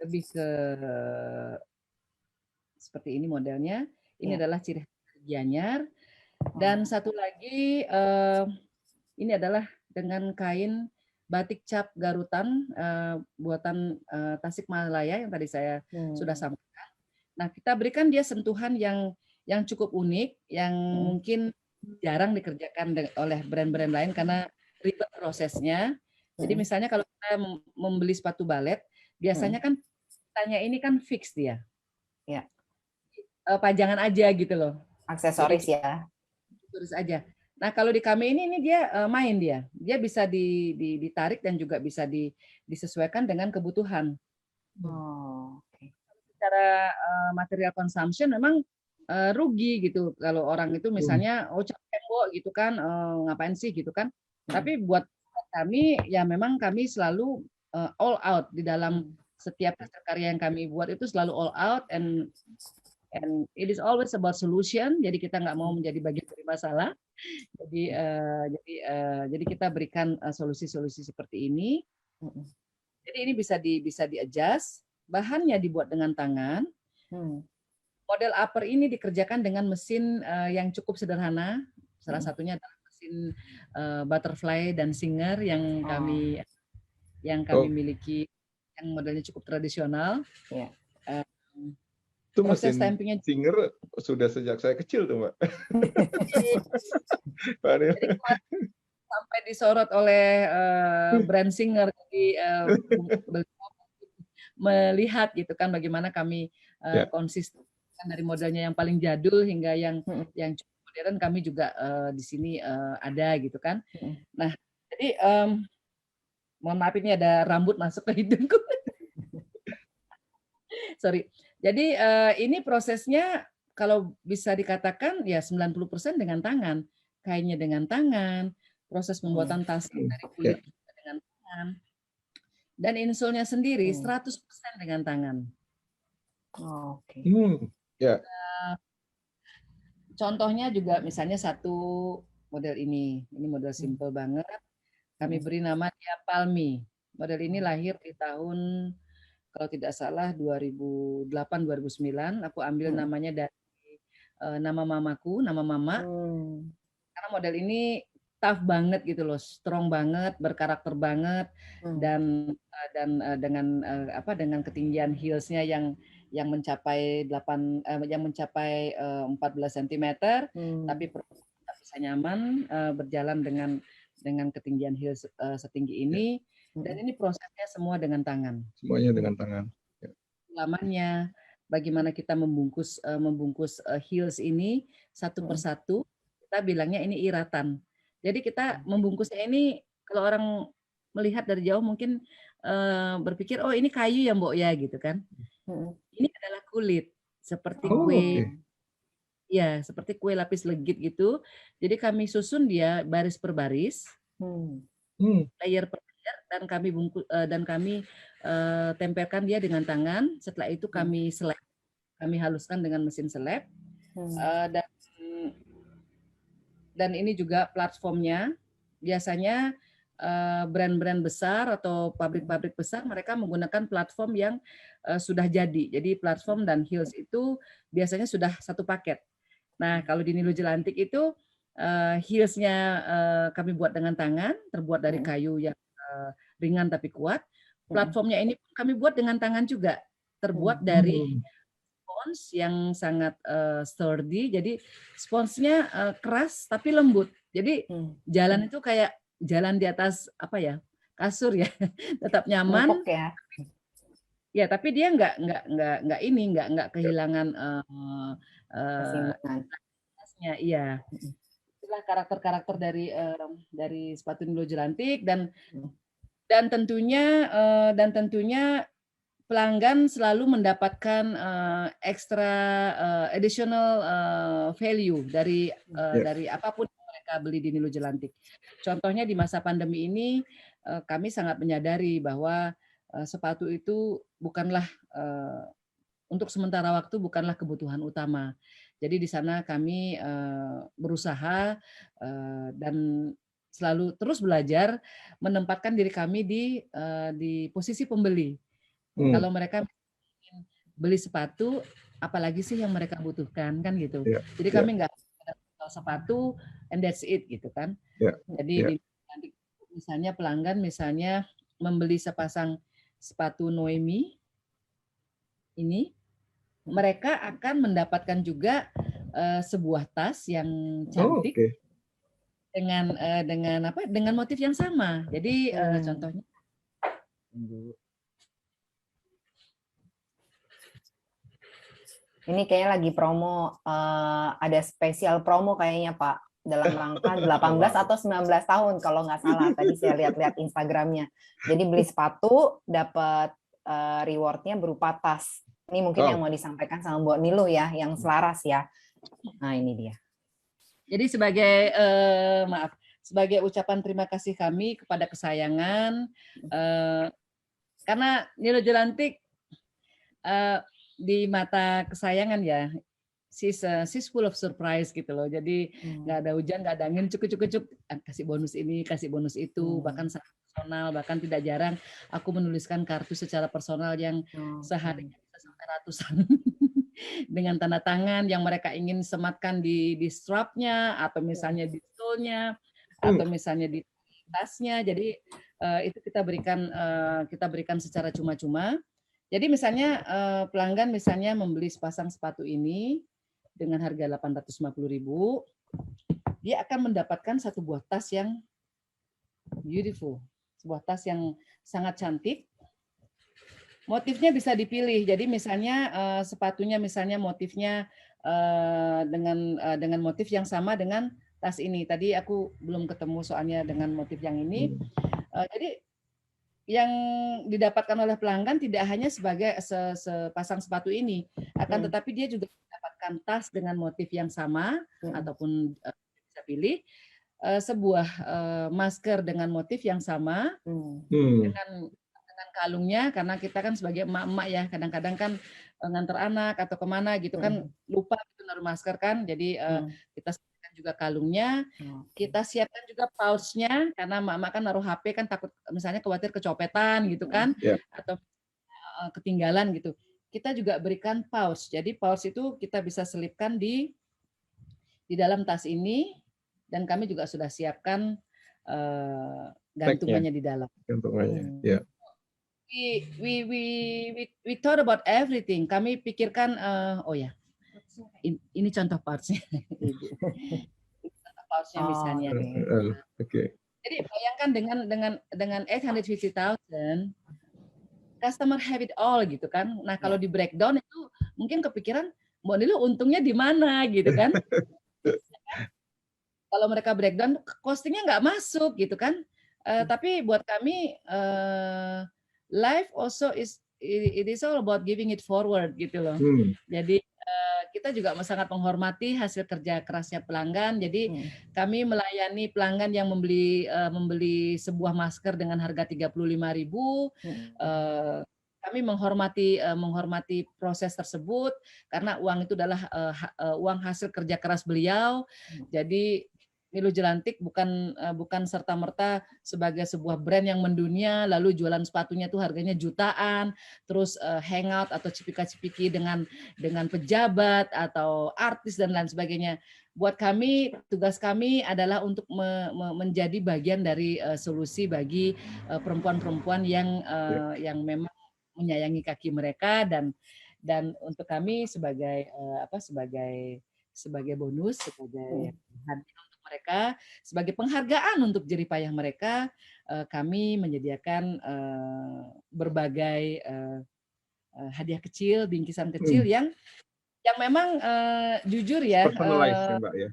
lebih ke seperti ini modelnya. Ini adalah ciri khas Gianyar. Dan satu lagi ini adalah dengan kain batik cap Garutan buatan Tasikmalaya yang tadi saya sudah sampaikan. Nah, kita berikan dia sentuhan yang cukup unik, yang mungkin jarang dikerjakan oleh brand-brand lain karena ribet prosesnya. Jadi misalnya kalau kita membeli sepatu balet, biasanya kan tanya ini kan fix dia. Ya. Pajangan aja gitu loh. Aksesoris ya. Aksesoris aja. Nah, kalau di kami ini dia main dia. Dia bisa ditarik dan juga bisa disesuaikan dengan kebutuhan. Okay. Secara material consumption memang rugi gitu kalau orang itu misalnya capek kok gitu kan, ngapain sih gitu kan. Tapi buat kami ya memang kami selalu all out di dalam setiap karya yang kami buat itu selalu all out and it is always about solution. Jadi kita nggak mau menjadi bagian dari masalah. Jadi kita berikan solusi-solusi seperti ini. Jadi ini bisa di-adjust. Bahannya dibuat dengan tangan. Model upper ini dikerjakan dengan mesin yang cukup sederhana. Salah satunya adalah mesin butterfly dan singer yang kami miliki, yang modelnya cukup tradisional. Itu mesin singer sudah sejak saya kecil tuh, Mbak. Jadi sampai disorot oleh brand singer, jadi melihat gitu kan bagaimana kami konsisten dari modelnya yang paling jadul hingga yang cukup modern, kami juga di sini ada gitu kan. Nah, jadi mohon maaf ini ada rambut masuk ke hidungku. Sorry. Jadi ini prosesnya kalau bisa dikatakan ya 90% dengan tangan. Kainnya dengan tangan, proses pembuatan tas dari kulit dengan tangan. Dan insole-nya sendiri 100% dengan tangan. Oke. Contohnya juga misalnya satu model ini model simple banget. Kami beri nama dia Palmi. Model ini lahir di tahun kalau tidak salah 2008-2009, aku ambil namanya dari nama mamaku, nama mama. Karena model ini tough banget gitu loh, strong banget, berkarakter banget, dan dengan ketinggian heelsnya yang mencapai 14 cm, tapi bisa nyaman berjalan dengan ketinggian heels setinggi ini. Dan ini prosesnya semua dengan tangan. Semuanya dengan tangan. Lamannya, bagaimana kita membungkus heels ini satu persatu, kita bilangnya ini iratan. Jadi kita membungkusnya ini, kalau orang melihat dari jauh mungkin berpikir, oh ini kayu ya Mbok ya gitu kan. Ini adalah kulit, seperti kue. Ya, seperti kue lapis legit gitu. Jadi kami susun dia baris per baris, layer per layer, dan kami tempelkan dia dengan tangan. Setelah itu kami seleb, kami haluskan dengan mesin seleb. Dan ini juga platformnya. Biasanya brand-brand besar atau pabrik-pabrik besar mereka menggunakan platform yang sudah jadi. Jadi platform dan heels itu biasanya sudah satu paket. Nah, kalau di Nilu Jelantik itu heelsnya kami buat dengan tangan, terbuat dari kayu yang ringan tapi kuat. Platformnya ini kami buat dengan tangan juga, terbuat dari spons yang sangat sturdy. Jadi sponsnya keras tapi lembut. Jadi jalan itu kayak jalan di atas kasur ya, tetap nyaman. Empuk ya. Ya, tapi dia nggak kehilangan kesimbangannya. Iya. Itulah karakter-karakter dari sepatu Nilu Jelantik, dan tentunya pelanggan selalu mendapatkan extra additional value dari apapun yang mereka beli di Nilu Jelantik. Contohnya di masa pandemi ini kami sangat menyadari bahwa sepatu itu bukanlah untuk sementara waktu bukanlah kebutuhan utama. Jadi di sana kami berusaha dan selalu terus belajar menempatkan diri kami di posisi pembeli. Kalau mereka ingin beli sepatu, apalagi sih yang mereka butuhkan kan gitu. Jadi kami nggak sepatu and that's it gitu kan. Jadi nanti misalnya pelanggan misalnya membeli sepasang sepatu Noemi ini, mereka akan mendapatkan juga sebuah tas yang cantik dengan motif yang sama. Jadi contohnya ini kayaknya lagi promo, ada spesial promo kayaknya Pak, dalam rangka 18 atau 19 tahun kalau nggak salah. Tadi saya lihat-lihat Instagramnya. Jadi beli sepatu dapat rewardnya berupa tas. Ini mungkin yang mau disampaikan sama Bu Niluh ya, yang selaras ya. Nah ini dia. Jadi sebagai ucapan terima kasih kami kepada kesayangan, karena Niluh Jelantik di mata kesayangan ya, she's full of surprise gitu loh. Jadi nggak ada hujan, nggak ada angin, cukup kasih bonus ini, kasih bonus itu, bahkan sangat personal, bahkan tidak jarang aku menuliskan kartu secara personal yang sehari bisa sampai ratusan dengan tanda tangan yang mereka ingin sematkan di strapnya atau misalnya di stolnya atau misalnya di tasnya. Jadi itu kita berikan secara cuma-cuma. Jadi misalnya pelanggan misalnya membeli sepasang sepatu ini dengan harga 850.000, dia akan mendapatkan satu buah tas yang beautiful, sebuah tas yang sangat cantik. Motifnya bisa dipilih. Jadi misalnya sepatunya misalnya motifnya dengan motif yang sama dengan tas ini. Tadi aku belum ketemu soalnya dengan motif yang ini. Jadi yang didapatkan oleh pelanggan tidak hanya sebagai sepasang sepatu ini, akan tetapi dia juga mendapatkan tas dengan motif yang sama ataupun bisa pilih sebuah masker dengan motif yang sama dengan kalungnya, karena kita kan sebagai emak-emak ya kadang-kadang kan nganter anak atau kemana gitu kan lupa gitu naruh masker kan, jadi kita juga kalungnya, kita siapkan juga pouch-nya karena emak-emak kan naruh HP kan takut misalnya khawatir kecopetan gitu kan, atau ketinggalan gitu. Kita juga berikan pouch. Jadi pouch itu kita bisa selipkan di dalam tas ini, dan kami juga sudah siapkan gantungannya di dalam. Gantungannya, ya. We thought about everything. Kami pikirkan, oh ya, ini contoh pouch-nya. Pouch-nya misalnya. Jadi bayangkan dengan 850.000, customer have it all gitu kan. Nah kalau di breakdown itu mungkin kepikiran, Mbak Niluh untungnya di mana gitu kan. Kalau mereka breakdown, costingnya nggak masuk gitu kan. Tapi buat kami, life also it is all about giving it forward gitu loh. Jadi kita juga sangat menghormati hasil kerja kerasnya pelanggan. Jadi kami melayani pelanggan yang membeli sebuah masker dengan harga 35.000. Kami menghormati proses tersebut karena uang itu adalah uang hasil kerja keras beliau. Jadi Niluh Jelantik bukan serta-merta sebagai sebuah brand yang mendunia lalu jualan sepatunya tuh harganya jutaan, terus hangout atau cipika-cipiki dengan pejabat atau artis dan lain sebagainya. Buat kami, tugas kami adalah untuk menjadi bagian dari solusi bagi perempuan-perempuan yang memang menyayangi kaki mereka, dan untuk kami sebagai bonus, sebagai hadiah mereka, sebagai penghargaan untuk jerih payah mereka, kami menyediakan berbagai hadiah kecil, bingkisan kecil yang memang jujur ya, personalized ya Mbak ya,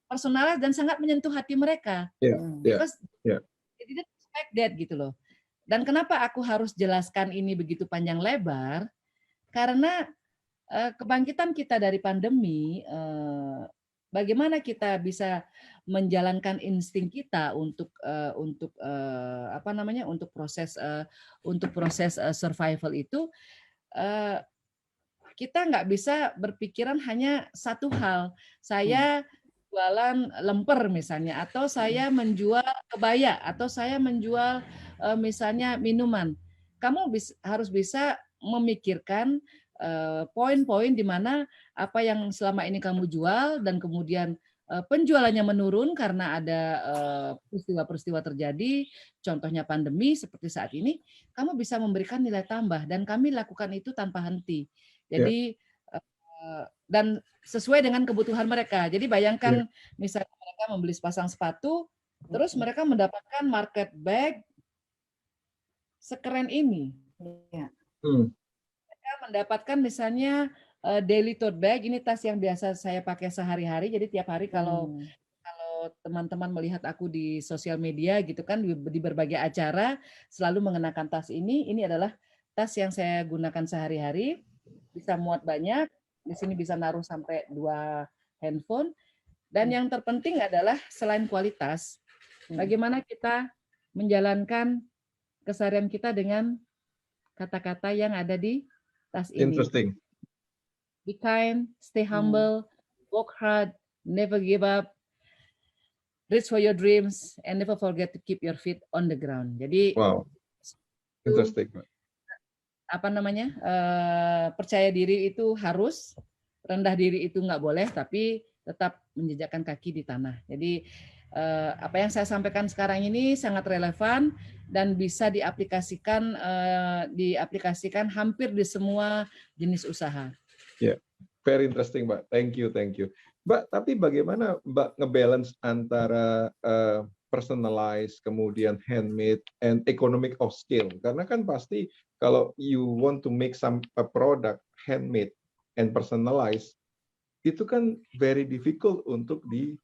personal dan sangat menyentuh hati mereka. Because they didn't expect that gitu loh. Dan kenapa aku harus jelaskan ini begitu panjang lebar? Karena kebangkitan kita dari pandemi bagaimana kita bisa menjalankan insting kita untuk apa namanya, untuk proses survival itu, kita nggak bisa berpikiran hanya satu hal. Saya jualan lemper misalnya, atau saya menjual kebaya, atau saya menjual misalnya minuman. Kamu harus bisa memikirkan poin-poin di mana apa yang selama ini kamu jual dan kemudian penjualannya menurun karena ada peristiwa-peristiwa terjadi, contohnya pandemi seperti saat ini, kamu bisa memberikan nilai tambah, dan kami lakukan itu tanpa henti. Jadi dan sesuai dengan kebutuhan mereka. Jadi bayangkan misalnya mereka membeli sepasang sepatu, terus mereka mendapatkan market bag sekeren ini. Mereka mendapatkan misalnya daily tote bag, ini tas yang biasa saya pakai sehari-hari. Jadi tiap hari kalau teman-teman melihat aku di sosial media gitu kan, di berbagai acara selalu mengenakan tas ini adalah tas yang saya gunakan sehari-hari, bisa muat banyak, di sini bisa naruh sampai 2 handphone, dan yang terpenting adalah selain kualitas, bagaimana kita menjalankan keseharian kita dengan kata-kata yang ada di tas ini. Interesting. Be kind, stay humble, work hard, never give up, reach for your dreams, and never forget to keep your feet on the ground. Jadi, wow, interesting. Apa namanya? Percaya diri itu harus, rendah diri itu nggak boleh, tapi tetap menjejakkan kaki di tanah. Jadi apa yang saya sampaikan sekarang ini sangat relevan dan bisa diaplikasikan hampir di semua jenis usaha. Yeah, very interesting, Mbak. Thank you. Mbak, tapi bagaimana Mbak ngebalance antara personalized, kemudian handmade, and economic of scale? Karena kan pasti kalau you want to make a product handmade and personalized, itu kan very difficult untuk di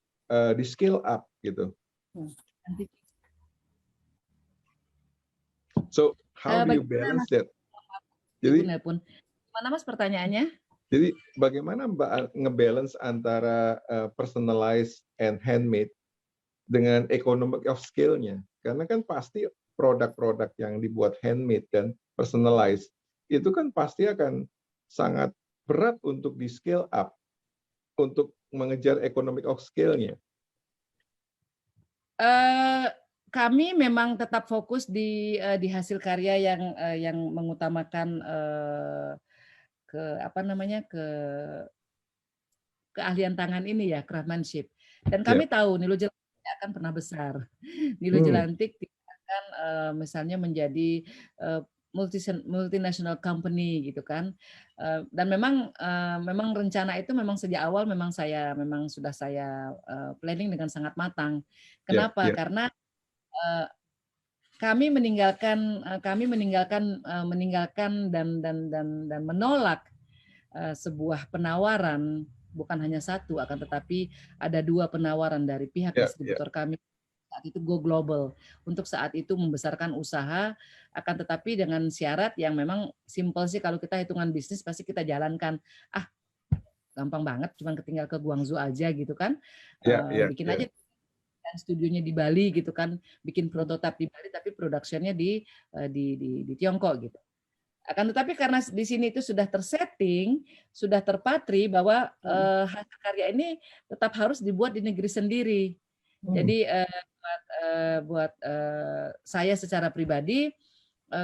scale up gitu. So how do you balance that? Jadi, mana Mas pertanyaannya? Jadi bagaimana Mbak ngebalance antara personalized and handmade dengan economic of scale-nya? Karena kan pasti produk-produk yang dibuat handmade dan personalized itu kan pasti akan sangat berat untuk di scale up, untuk mengejar economic of scale-nya. Kami memang tetap fokus di hasil karya yang mengutamakan keahlian tangan ini ya, craftsmanship. Dan kami tahu Nilo Jelantik akan pernah besar. Nilo Jelantik akan misalnya menjadi multinational company gitu kan. Dan memang rencana itu memang sejak awal sudah saya planning dengan sangat matang. Kenapa? Karena kami meninggalkan dan menolak sebuah penawaran, bukan hanya satu, akan tetapi ada 2 penawaran dari pihak distributor kami saat itu go global, untuk saat itu membesarkan usaha, akan tetapi dengan syarat yang memang simpel sih, kalau kita hitungan bisnis pasti kita jalankan, gampang banget, cuma tinggal ke Guangzhou aja gitu kan, bikin aja studionya di Bali gitu kan, bikin prototipe di Bali tapi produksinya di Tiongkok gitu. Akan tetapi karena di sini itu sudah tersetting, sudah terpatri bahwa hasil karya ini tetap harus dibuat di negeri sendiri. Jadi buat saya secara pribadi,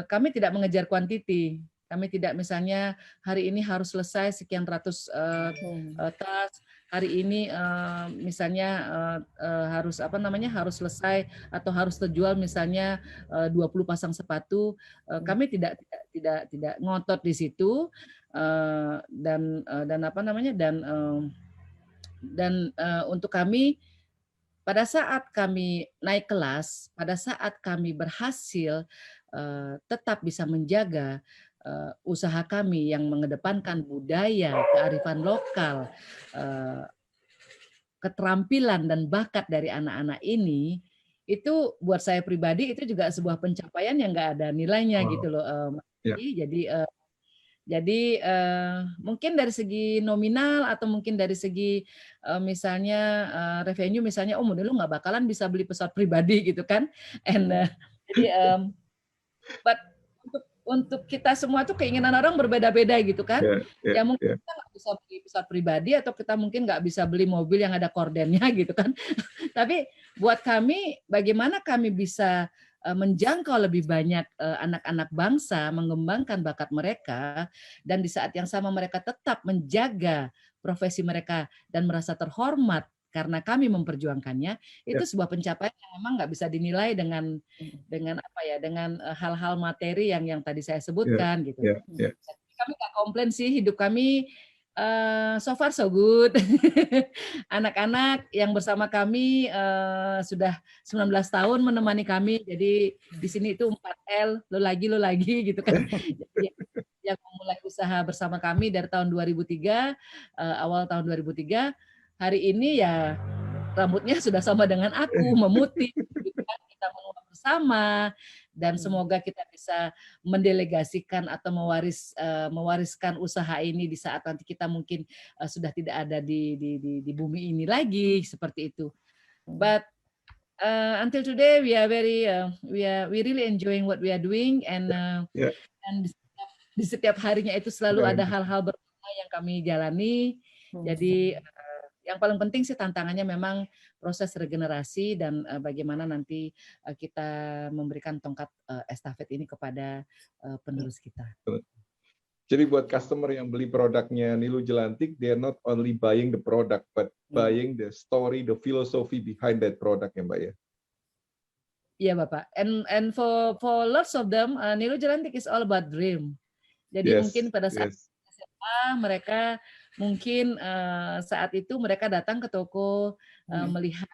kami tidak mengejar kuantiti. Kami tidak misalnya hari ini harus selesai sekian ratus tas, hari ini misalnya harus harus selesai atau harus terjual misalnya 20 pasang sepatu. Kami tidak ngotot di situ, dan untuk kami, pada saat kami naik kelas, pada saat kami berhasil tetap bisa menjaga usaha kami yang mengedepankan budaya, kearifan lokal, keterampilan dan bakat dari anak-anak ini, itu buat saya pribadi itu juga sebuah pencapaian yang nggak ada nilainya gitu loh. Jadi Jadi mungkin dari segi nominal atau mungkin dari segi misalnya revenue, misalnya oh model lu nggak bakalan bisa beli pesawat pribadi gitu kan. Jadi but untuk kita semua tuh keinginan orang berbeda-beda gitu kan. Ya mungkin kita nggak bisa beli pesawat pribadi atau kita mungkin nggak bisa beli mobil yang ada kordennya gitu kan. Tapi buat kami, bagaimana kami bisa menjangkau lebih banyak anak-anak bangsa, mengembangkan bakat mereka, dan di saat yang sama mereka tetap menjaga profesi mereka dan merasa terhormat karena kami memperjuangkannya, itu sebuah pencapaian yang memang nggak bisa dinilai dengan apa ya, dengan hal-hal materi yang tadi saya sebutkan gitu. Kami nggak komplain sih, hidup kami so far so good. Anak-anak yang bersama kami sudah 19 tahun menemani kami. Jadi di sini itu 4L, lo lagi gitu kan. Jadi, yang memulai usaha bersama kami dari tahun 2003, awal tahun 2003, hari ini ya rambutnya sudah sama dengan aku, memutih. Kita menguap bersama, dan semoga kita bisa mendelegasikan atau mewariskan usaha ini di saat nanti kita mungkin sudah tidak ada di bumi ini lagi, seperti itu. But until today we are very we really enjoying what we are doing, and di setiap harinya itu selalu ada hal-hal bermakna yang kami jalani. Jadi yang paling penting sih tantangannya memang proses regenerasi dan bagaimana nanti kita memberikan tongkat estafet ini kepada penerus kita. Jadi buat customer yang beli produknya Nilu Jelantik, they're not only buying the product, but buying the story, the philosophy behind that product ya Mbak ya? Iya Bapak. And for lots of them, Nilu Jelantik is all about dream. Jadi mungkin pada saat SMA mereka mungkin saat itu mereka datang ke toko melihat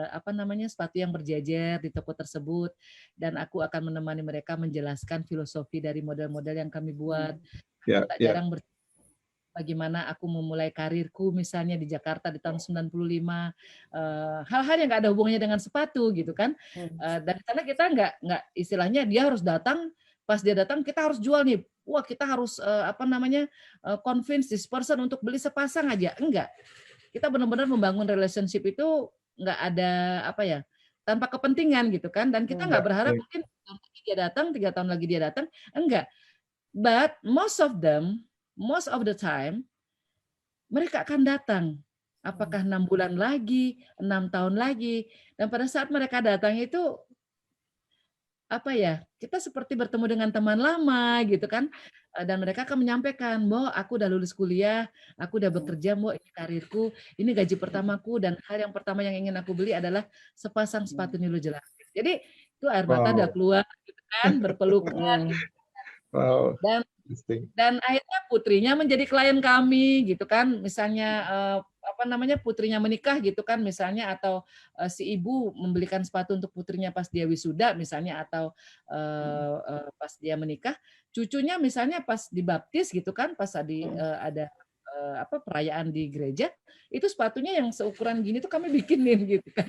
apa namanya sepatu yang berjejer di toko tersebut, dan aku akan menemani mereka menjelaskan filosofi dari model-model yang kami buat. Tak jarang bagaimana aku memulai karirku misalnya di Jakarta di tahun 95, hal-hal yang nggak ada hubungannya dengan sepatu gitu kan. Dan karena kita nggak istilahnya dia harus datang, pas dia datang kita harus jual nih. Wah, kita harus apa namanya convince this person untuk beli sepasang aja. Enggak. Kita benar-benar membangun relationship itu nggak ada apa ya, tanpa kepentingan gitu kan. Dan kita nggak berharap mungkin dia datang 3 tahun lagi dia datang, enggak. But most of the time mereka akan datang. Apakah 6 bulan lagi, 6 tahun lagi, dan pada saat mereka datang itu apa ya, kita seperti bertemu dengan teman lama gitu kan, dan mereka akan menyampaikan, "Mbok, aku udah lulus kuliah, aku udah bekerja, Mbok, ini karirku, ini gaji pertamaku, dan hal yang pertama yang ingin aku beli adalah sepasang sepatu Nilu Jelantik." Jadi itu air mata udah keluar gitu kan, berpelukan. Dan akhirnya putrinya menjadi klien kami gitu kan, misalnya apa namanya putrinya menikah gitu kan misalnya, atau si ibu membelikan sepatu untuk putrinya pas dia wisuda misalnya, atau pas dia menikah, cucunya misalnya pas dibaptis gitu kan, pas ada apa perayaan di gereja, itu sepatunya yang seukuran gini tuh kami bikinin gitu kan.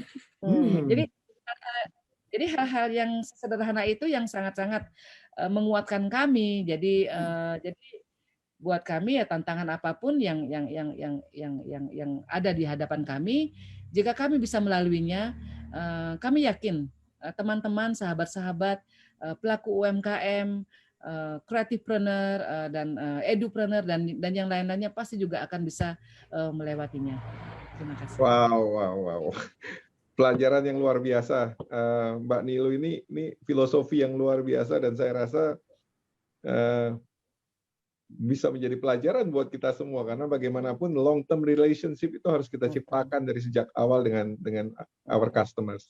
Jadi hal-hal yang sederhana itu yang sangat-sangat menguatkan kami. Jadi buat kami ya tantangan apapun yang ada di hadapan kami, jika kami bisa melaluinya, kami yakin teman-teman, sahabat-sahabat, pelaku UMKM, creativepreneur dan edupreneur dan yang lain-lainnya pasti juga akan bisa melewatinya. Terima kasih. Wow. Pelajaran yang luar biasa, Mbak Nilu ini filosofi yang luar biasa, dan saya rasa bisa menjadi pelajaran buat kita semua, karena bagaimanapun long term relationship itu harus kita ciptakan dari sejak awal dengan our customers.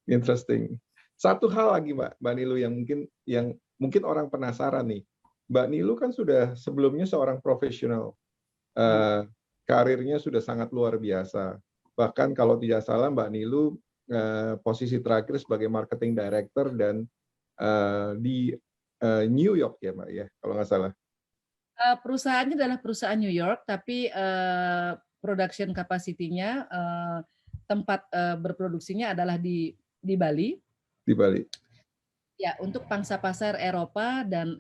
Interesting. Satu hal lagi Mbak Nilu yang mungkin orang penasaran nih, Mbak Nilu kan sudah sebelumnya seorang profesional, karirnya sudah sangat luar biasa. Bahkan kalau tidak salah Mbak Nilu posisi terakhir sebagai marketing director dan di New York ya Mbak ya, kalau nggak salah. Perusahaannya adalah perusahaan New York, tapi production capacity-nya, tempat berproduksinya adalah di Bali. Di Bali. Ya, untuk pangsa pasar Eropa dan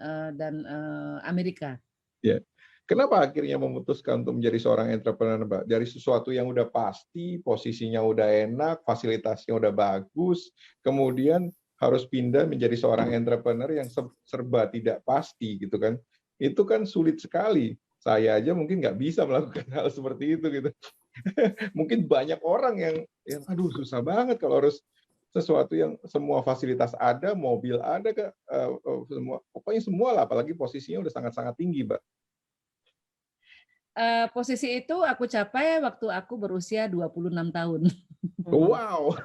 Amerika. Ya. Kenapa akhirnya memutuskan untuk menjadi seorang entrepreneur, Mbak? Dari sesuatu yang udah pasti, posisinya udah enak, fasilitasnya udah bagus, kemudian harus pindah menjadi seorang entrepreneur yang serba tidak pasti gitu kan. Itu kan sulit sekali. Saya aja mungkin nggak bisa melakukan hal seperti itu gitu. Mungkin banyak orang yang aduh susah banget kalau harus sesuatu yang semua fasilitas ada, mobil ada, semua, pokoknya semua lah, apalagi posisinya udah sangat-sangat tinggi, Mbak. Posisi itu aku capai waktu aku berusia 26 tahun. Wow,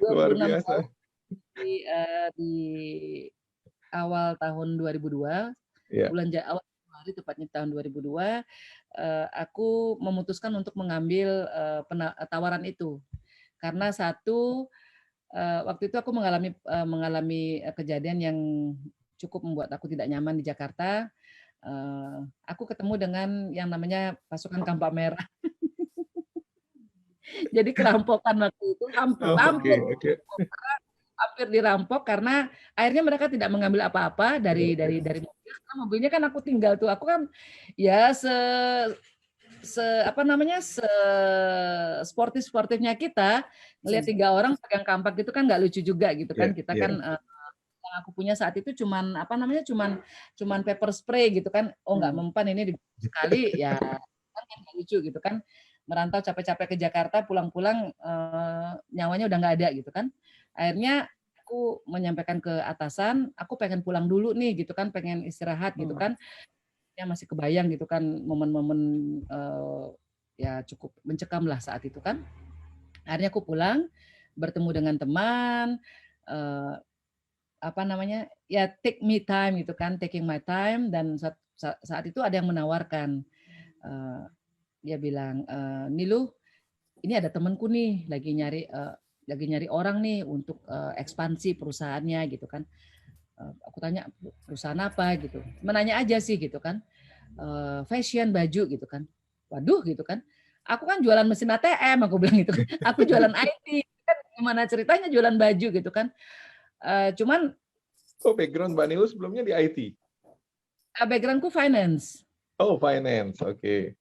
26 luar biasa. tahun di awal tahun 2002, Ya. awal Januari tepatnya tahun 2002, aku memutuskan untuk mengambil tawaran itu. Karena satu, waktu itu aku mengalami kejadian yang cukup membuat aku tidak nyaman di Jakarta. Aku ketemu dengan yang namanya pasukan Kampak Merah. Jadi kerampokan waktu itu Oh, hampir oke. dirampok karena akhirnya mereka tidak mengambil apa-apa dari mobil. Karena mobilnya kan aku tinggal tuh. Aku kan ya sportifnya kita ngelihat 3 orang pegang kampak gitu kan nggak lucu juga gitu kan. Kita kan yang aku punya saat itu cuman cuman pepper spray gitu kan. Oh nggak mempan ini sekali ya kan nggak lucu gitu kan. Merantau capek-capek ke Jakarta, pulang-pulang nyawanya udah nggak ada gitu kan. Akhirnya aku menyampaikan ke atasan, aku pengen pulang dulu nih gitu kan, pengen istirahat gitu kan. Ya masih kebayang gitu kan momen-momen ya cukup mencekam lah saat itu kan. Akhirnya aku pulang, bertemu dengan teman, ya take me time gitu kan, taking my time, dan saat itu ada yang menawarkan, dia bilang, Nilu, ini ada temanku nih lagi nyari orang nih untuk ekspansi perusahaannya gitu kan. Aku tanya perusahaan apa gitu, menanya aja sih gitu kan, fashion baju gitu kan. Waduh gitu kan, aku kan jualan mesin ATM, aku bilang gitu kan. Aku jualan IT kan, gimana ceritanya jualan baju gitu kan. Cuman Background Mbak Nilu sebelumnya di IT? backgroundku finance. Oh, finance, oke.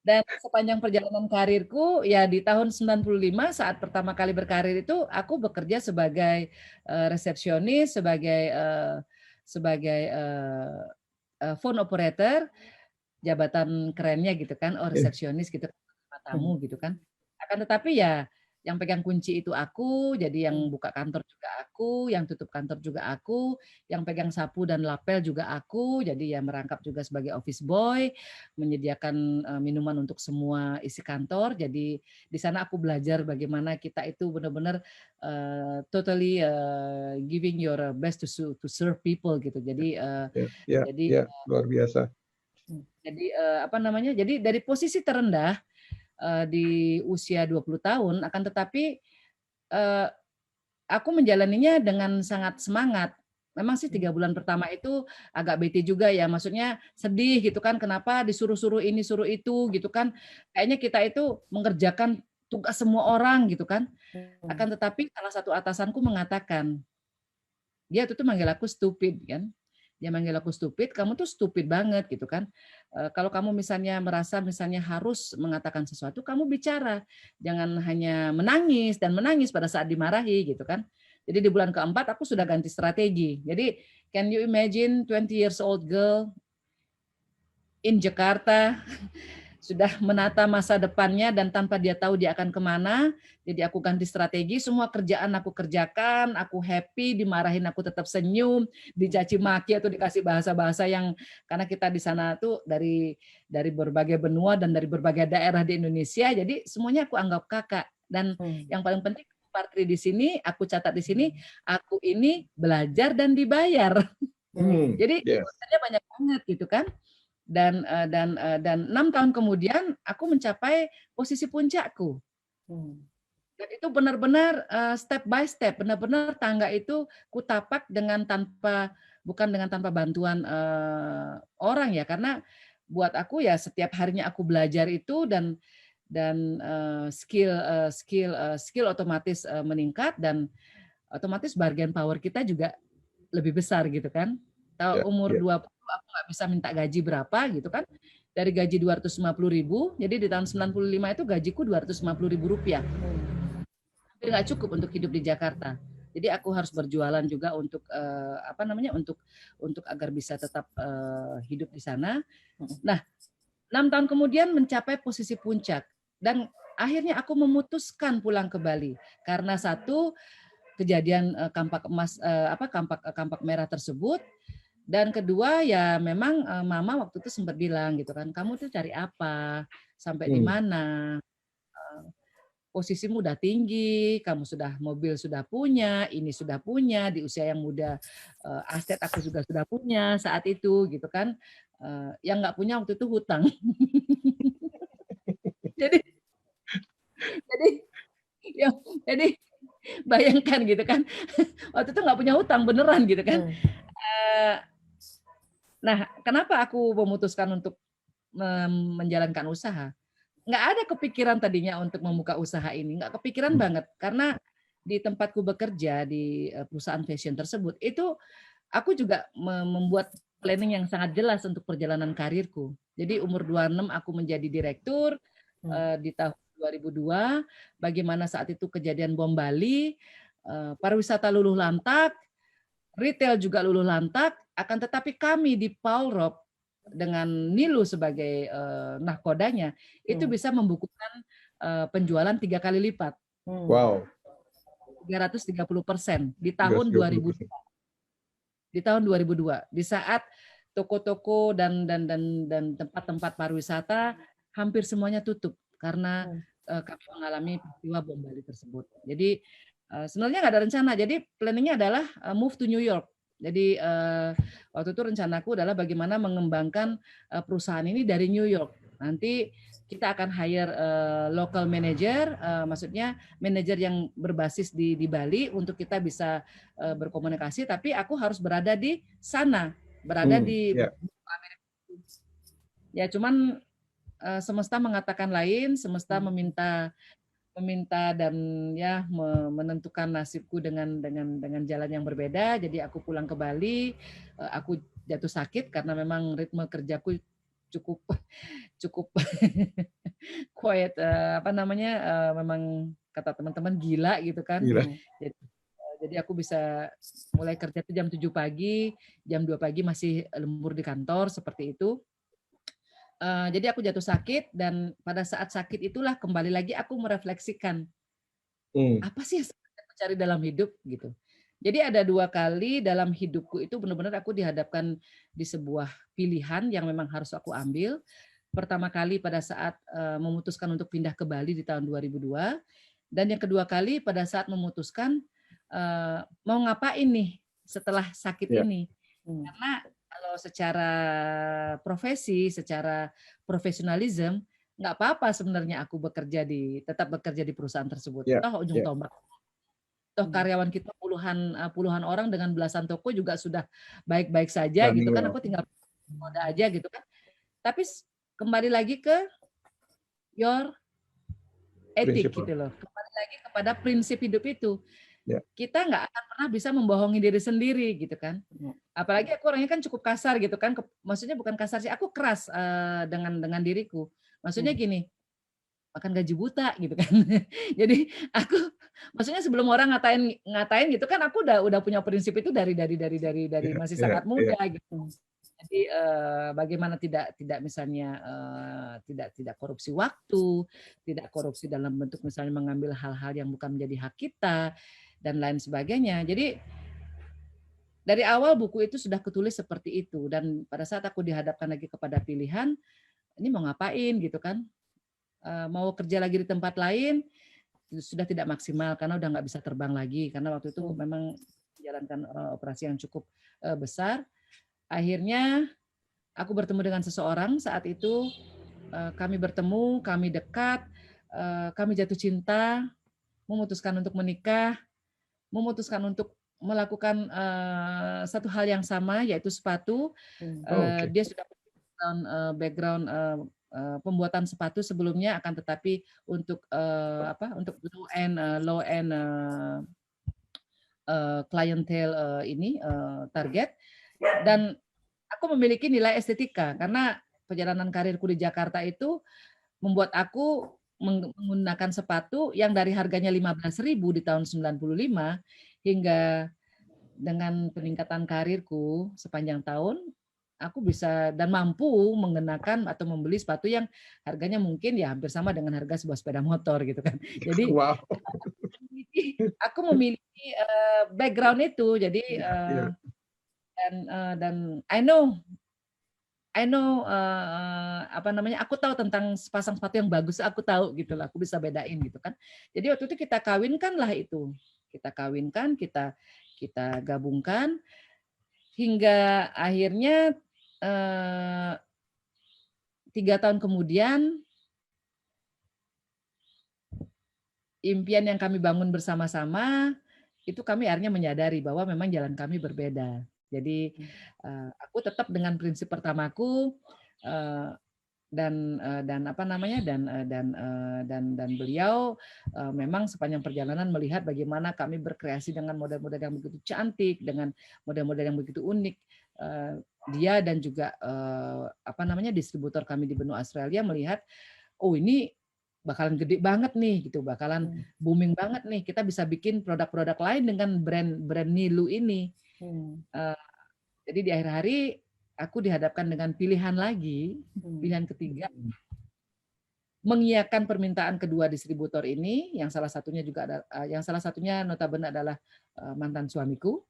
Dan sepanjang perjalanan karirku, ya di tahun 95 saat pertama kali berkarir itu, aku bekerja sebagai resepsionis, sebagai phone operator, jabatan kerennya gitu kan, resepsionis gitu, tamu gitu kan. Akan tetapi ya yang pegang kunci itu aku, jadi yang buka kantor juga aku, yang tutup kantor juga aku, yang pegang sapu dan lapel juga aku, jadi ya merangkap juga sebagai office boy, menyediakan minuman untuk semua isi kantor. Jadi di sana aku belajar bagaimana kita itu benar-benar totally giving your best to serve people gitu. Jadi luar biasa. Jadi Jadi dari posisi terendah di usia 20 tahun, akan tetapi aku menjalaninya dengan sangat semangat. Memang sih 3 bulan pertama itu agak bete juga ya, maksudnya sedih gitu kan, kenapa disuruh-suruh ini, suruh itu gitu kan. Kayaknya kita itu mengerjakan tugas semua orang gitu kan. Akan tetapi salah satu atasanku mengatakan, dia tuh manggil aku stupid kan. Dia manggil aku stupid, kamu tuh stupid banget gitu kan. Kalau kamu misalnya merasa misalnya harus mengatakan sesuatu, kamu bicara. Jangan hanya menangis dan menangis pada saat dimarahi gitu kan. Jadi di bulan keempat aku sudah ganti strategi. Jadi can you imagine 20 years old girl in Jakarta sudah menata masa depannya dan tanpa dia tahu dia akan kemana. Jadi aku ganti strategi, semua kerjaan aku kerjakan, aku happy, dimarahin aku tetap senyum, dicaci maki atau dikasih bahasa-bahasa yang, karena kita di sana tuh dari berbagai benua dan dari berbagai daerah di Indonesia, jadi semuanya aku anggap kakak. Dan yang paling penting part 3 di sini, aku catat di sini, aku ini belajar dan dibayar. Jadi banyak banget gitu kan. Dan 6 tahun kemudian aku mencapai posisi puncakku. Dan itu benar-benar step by step, benar-benar tangga itu kutapak bukan dengan tanpa bantuan orang ya, karena buat aku ya setiap harinya aku belajar itu, dan dan skill otomatis meningkat, dan otomatis bargain power kita juga lebih besar gitu kan. Tahu umur 20 aku nggak bisa minta gaji berapa gitu kan. Dari gaji 250.000, jadi di tahun 95 itu gajiku 250.000 rupiah. Tapi nggak cukup untuk hidup di Jakarta. Jadi aku harus berjualan juga untuk untuk agar bisa tetap hidup di sana. Nah, 6 tahun kemudian mencapai posisi puncak, dan akhirnya aku memutuskan pulang ke Bali karena satu, kejadian kampak emas kampak merah tersebut, dan kedua ya memang mama waktu itu sempat bilang gitu kan, kamu tuh cari apa, sampai di mana, posisimu udah tinggi, kamu sudah mobil sudah punya, ini sudah punya, di usia yang muda aset aku juga sudah punya saat itu gitu kan. Yang nggak punya waktu itu hutang. jadi jadi ya, jadi bayangkan gitu kan, waktu itu nggak punya hutang beneran gitu kan. Nah, kenapa aku memutuskan untuk menjalankan usaha? Nggak ada kepikiran tadinya untuk membuka usaha ini, nggak kepikiran banget, karena di tempatku bekerja di perusahaan fashion tersebut itu aku juga membuat planning yang sangat jelas untuk perjalanan karirku. Jadi umur 26 aku menjadi direktur di tahun 2002. Bagaimana saat itu kejadian bom Bali, pariwisata luluh lantak, retail juga luluh lantak. Akan tetapi kami di Paulrop dengan Nilu sebagai nahkodanya itu bisa membukukan penjualan 3 kali lipat. Wow. 330% di tahun 2000. Di tahun 2002, di saat toko-toko dan tempat-tempat pariwisata hampir semuanya tutup karena kami mengalami peristiwa bom Bali tersebut. Jadi sebenarnya nggak ada rencana. Jadi planningnya adalah move to New York. Jadi waktu itu rencanaku adalah bagaimana mengembangkan perusahaan ini dari New York. Nanti kita akan hire local manager, maksudnya manajer yang berbasis di Bali untuk kita bisa berkomunikasi. Tapi aku harus berada di sana, berada di Amerika. Ya, cuman semesta mengatakan lain, semesta meminta dan ya menentukan nasibku dengan jalan yang berbeda. Jadi aku pulang ke Bali, aku jatuh sakit karena memang ritme kerjaku cukup quiet, memang kata teman-teman gila gitu kan. Jadi aku bisa mulai kerja itu jam 7 pagi, jam 2 pagi masih lembur di kantor seperti itu. Jadi aku jatuh sakit, dan pada saat sakit itulah kembali lagi aku merefleksikan apa sih yang saya mencari dalam hidup gitu. Jadi ada 2 kali dalam hidupku itu benar-benar aku dihadapkan di sebuah pilihan yang memang harus aku ambil. Pertama kali pada saat memutuskan untuk pindah ke Bali di tahun 2002, dan yang kedua kali pada saat memutuskan mau ngapain nih setelah sakit ini. Karena kalau secara profesi, secara profesionalisme, nggak apa-apa sebenarnya aku tetap bekerja di perusahaan tersebut. Toh ujung tombak, toh karyawan kita puluhan orang dengan belasan toko juga sudah baik-baik saja gitu kan. Aku tinggal moda aja gitu kan. Tapi kembali lagi ke your etik gitu loh. Kembali lagi kepada prinsip hidup itu. Kita nggak akan pernah bisa membohongi diri sendiri gitu kan. Apalagi aku orangnya kan cukup kasar gitu kan. Maksudnya bukan kasar sih, aku keras dengan diriku. Maksudnya gini, makan gaji buta gitu kan. Jadi aku maksudnya sebelum orang ngatain gitu kan, aku udah punya prinsip itu dari masih sangat muda gitu. Jadi bagaimana tidak misalnya tidak korupsi waktu, tidak korupsi dalam bentuk misalnya mengambil hal-hal yang bukan menjadi hak kita dan lain sebagainya. Jadi dari awal buku itu sudah ketulis seperti itu, dan pada saat aku dihadapkan lagi kepada pilihan, ini mau ngapain gitu kan? Mau kerja lagi di tempat lain sudah tidak maksimal karena udah nggak bisa terbang lagi, karena waktu itu memang menjalankan operasi yang cukup besar. Akhirnya aku bertemu dengan seseorang saat itu, kami bertemu, kami dekat, kami jatuh cinta, memutuskan untuk menikah, memutuskan untuk melakukan satu hal yang sama, yaitu sepatu. Dia sudah background pembuatan sepatu sebelumnya, akan tetapi untuk untuk low end clientele ini target. Dan aku memiliki nilai estetika karena perjalanan karirku di Jakarta itu membuat aku menggunakan sepatu yang dari harganya 15.000 di tahun 95 hingga dengan peningkatan karirku sepanjang tahun, aku bisa dan mampu mengenakan atau membeli sepatu yang harganya mungkin ya hampir sama dengan harga sebuah sepeda motor gitu kan. Jadi Wow. aku memiliki background itu, jadi dan I know aku tahu tentang sepasang sepatu yang bagus, aku tahu gitu lah, aku bisa bedain gitu kan. Jadi waktu itu kita kawinkanlah itu. Kita kawinkan, kita gabungkan hingga akhirnya 3 tahun kemudian impian yang kami bangun bersama-sama itu kami akhirnya menyadari bahwa memang jalan kami berbeda. Jadi aku tetap dengan prinsip pertamaku dan beliau memang sepanjang perjalanan melihat bagaimana kami berkreasi dengan model-model yang begitu cantik, dengan model-model yang begitu unik. Dia dan juga distributor kami di benua Australia melihat, oh ini bakalan gede banget nih gitu, bakalan booming banget nih, kita bisa bikin produk-produk lain dengan brand Nilu ini. Jadi di akhir hari aku dihadapkan dengan pilihan lagi, pilihan ketiga, mengiyakan permintaan kedua distributor ini, yang salah satunya notabene adalah mantan suamiku,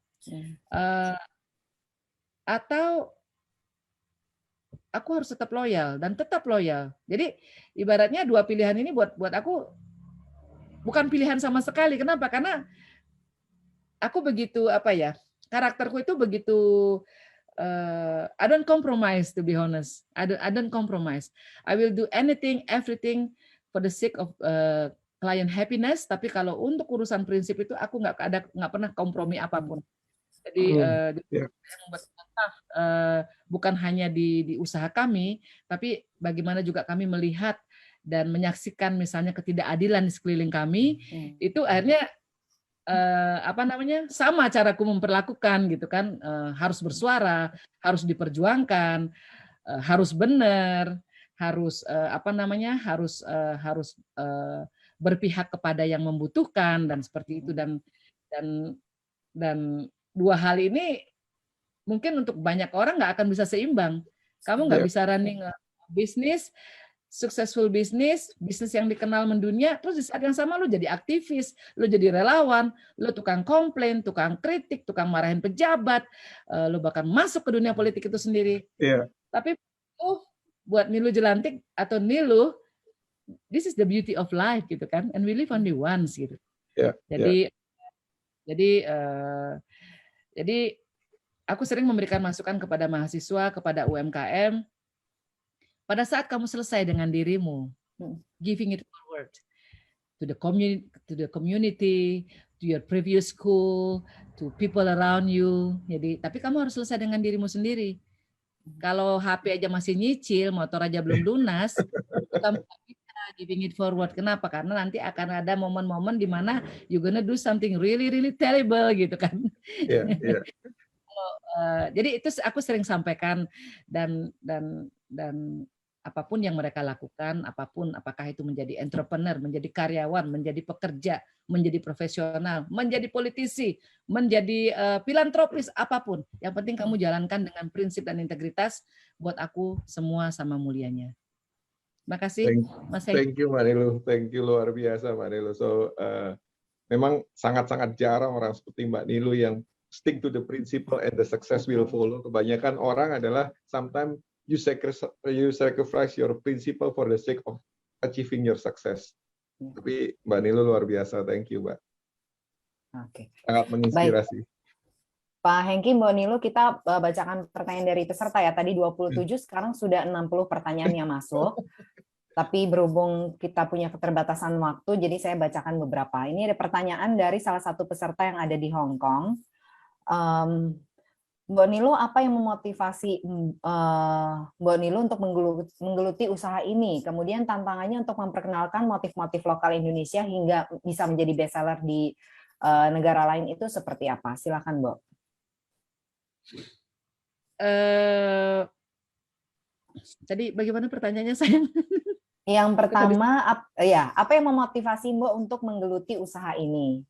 atau aku harus tetap loyal dan tetap loyal. Jadi ibaratnya dua pilihan ini buat aku bukan pilihan sama sekali. Kenapa? Karena aku begitu karakterku itu begitu I don't compromise, to be honest. I don't compromise. I will do anything, everything for the sake of client happiness. Tapi kalau untuk urusan prinsip itu aku nggak pernah kompromi apapun. Jadi yang membuat bukan hanya di usaha kami, tapi bagaimana juga kami melihat dan menyaksikan misalnya ketidakadilan di sekeliling kami, itu akhirnya sama caraku memperlakukan gitu kan, harus bersuara, harus diperjuangkan, harus benar, harus harus berpihak kepada yang membutuhkan dan seperti itu. Dan dua hal ini mungkin untuk banyak orang nggak akan bisa seimbang. Kamu nggak bisa running bisnis, successful bisnis yang dikenal mendunia, terus di saat yang sama lu jadi aktivis, lu jadi relawan, lu tukang komplain, tukang kritik, tukang marahin pejabat, lu bahkan masuk ke dunia politik itu sendiri. Tapi buat Nilu Jelantik atau Nilu, this is the beauty of life gitu kan, and we live only once gitu. Jadi aku sering memberikan masukan kepada mahasiswa, kepada UMKM. Pada saat kamu selesai dengan dirimu, giving it forward to the community, to your previous school, to people around you. Jadi, tapi kamu harus selesai dengan dirimu sendiri. Kalau HP aja masih nyicil, motor aja belum lunas, kamu bisa giving it forward. Kenapa? Karena nanti akan ada momen-momen di mana you're gonna do something really, really terrible gitu kan. Jadi itu aku sering sampaikan dan apapun yang mereka lakukan, apakah itu menjadi entrepreneur, menjadi karyawan, menjadi pekerja, menjadi profesional, menjadi politisi, menjadi filantropis, apapun. Yang penting kamu jalankan dengan prinsip dan integritas, buat aku semua sama mulianya. Terima kasih, Mas Hengki. Thank you, Mbak Nilu. Thank you, luar biasa, Mbak Nilu. So, memang sangat-sangat jarang orang seperti Mbak Nilu yang stick to the principle and the success will follow. Kebanyakan orang adalah sometimes you sacrifice your principle for the sake of achieving your success. Tapi Mbak Nilu luar biasa, thank you, Mbak. Oke. Sangat menginspirasi. Baik. Pak Hengki, Mbak Nilu, kita bacakan pertanyaan dari peserta ya. Tadi 27, sekarang sudah 60 pertanyaan yang masuk. Tapi berhubung kita punya keterbatasan waktu, jadi saya bacakan beberapa. Ini ada pertanyaan dari salah satu peserta yang ada di Hong Kong. Mbak Nilo, apa yang memotivasi Mbak Nilo untuk menggeluti usaha ini? Kemudian tantangannya untuk memperkenalkan motif-motif lokal Indonesia hingga bisa menjadi bestseller di negara lain itu seperti apa? Silakan, Mbak. Tadi bagaimana pertanyaannya, sayang? Yang pertama, apa yang memotivasi Mbak untuk menggeluti usaha ini?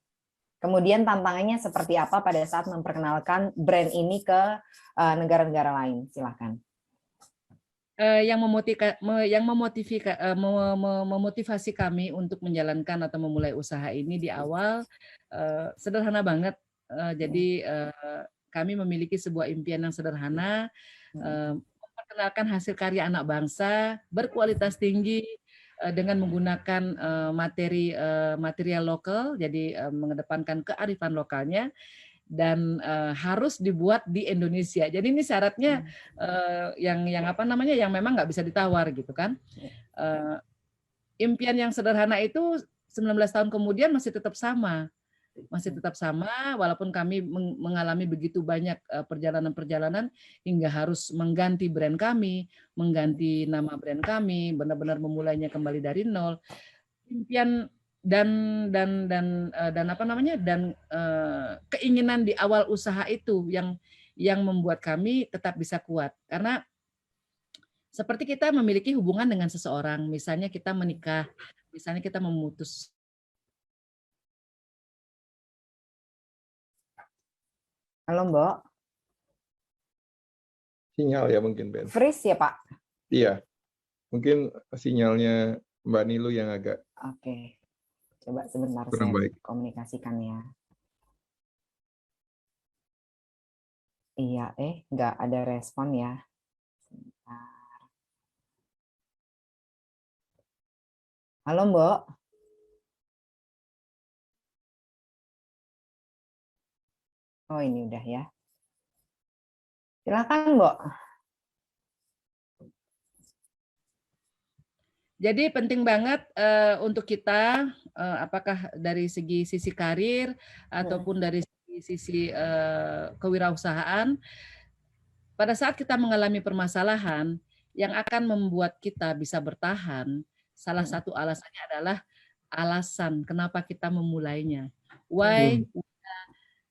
Kemudian tantangannya seperti apa pada saat memperkenalkan brand ini ke negara-negara lain? Silakan. Yang memotivasi kami untuk menjalankan atau memulai usaha ini di awal sederhana banget. Jadi kami memiliki sebuah impian yang sederhana, memperkenalkan hasil karya anak bangsa berkualitas tinggi dengan menggunakan material lokal, jadi mengedepankan kearifan lokalnya, dan harus dibuat di Indonesia. Jadi ini syaratnya yang apa namanya, yang memang nggak bisa ditawar gitu kan. Impian yang sederhana itu 19 tahun kemudian masih tetap sama. Walaupun kami mengalami begitu banyak perjalanan-perjalanan hingga harus mengganti brand kami, mengganti nama brand kami, benar-benar memulainya kembali dari nol. Impian dan apa namanya, dan keinginan di awal usaha itu yang membuat kami tetap bisa kuat. Karena seperti kita memiliki hubungan dengan seseorang, misalnya kita menikah, misalnya kita memutus. Halo, Mbak. Sinyal ya mungkin, Ben. Freeze ya, Pak? Iya. Mungkin sinyalnya Mbak Nilu yang agak Oke. Coba sebentar kurang saya baik. komunikasikan ya. Iya, nggak ada respon ya. Sebentar. Halo, Mbak. Oh, ini udah ya. Silakan, Mbak. Jadi penting banget untuk kita, apakah dari sisi karir ataupun dari sisi kewirausahaan, pada saat kita mengalami permasalahan yang akan membuat kita bisa bertahan, salah satu alasannya adalah alasan kenapa kita memulainya. Why we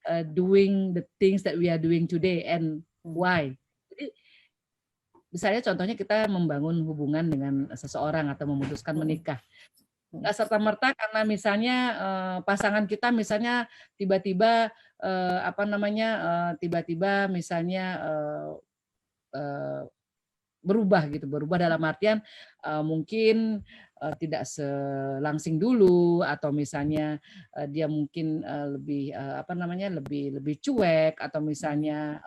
are doing the things that we are doing today and why. Jadi misalnya contohnya kita membangun hubungan dengan seseorang atau memutuskan menikah. Nggak serta-merta karena misalnya pasangan kita misalnya tiba-tiba tiba-tiba misalnya berubah dalam artian mungkin tidak selangsing dulu, atau misalnya dia mungkin lebih cuek, atau misalnya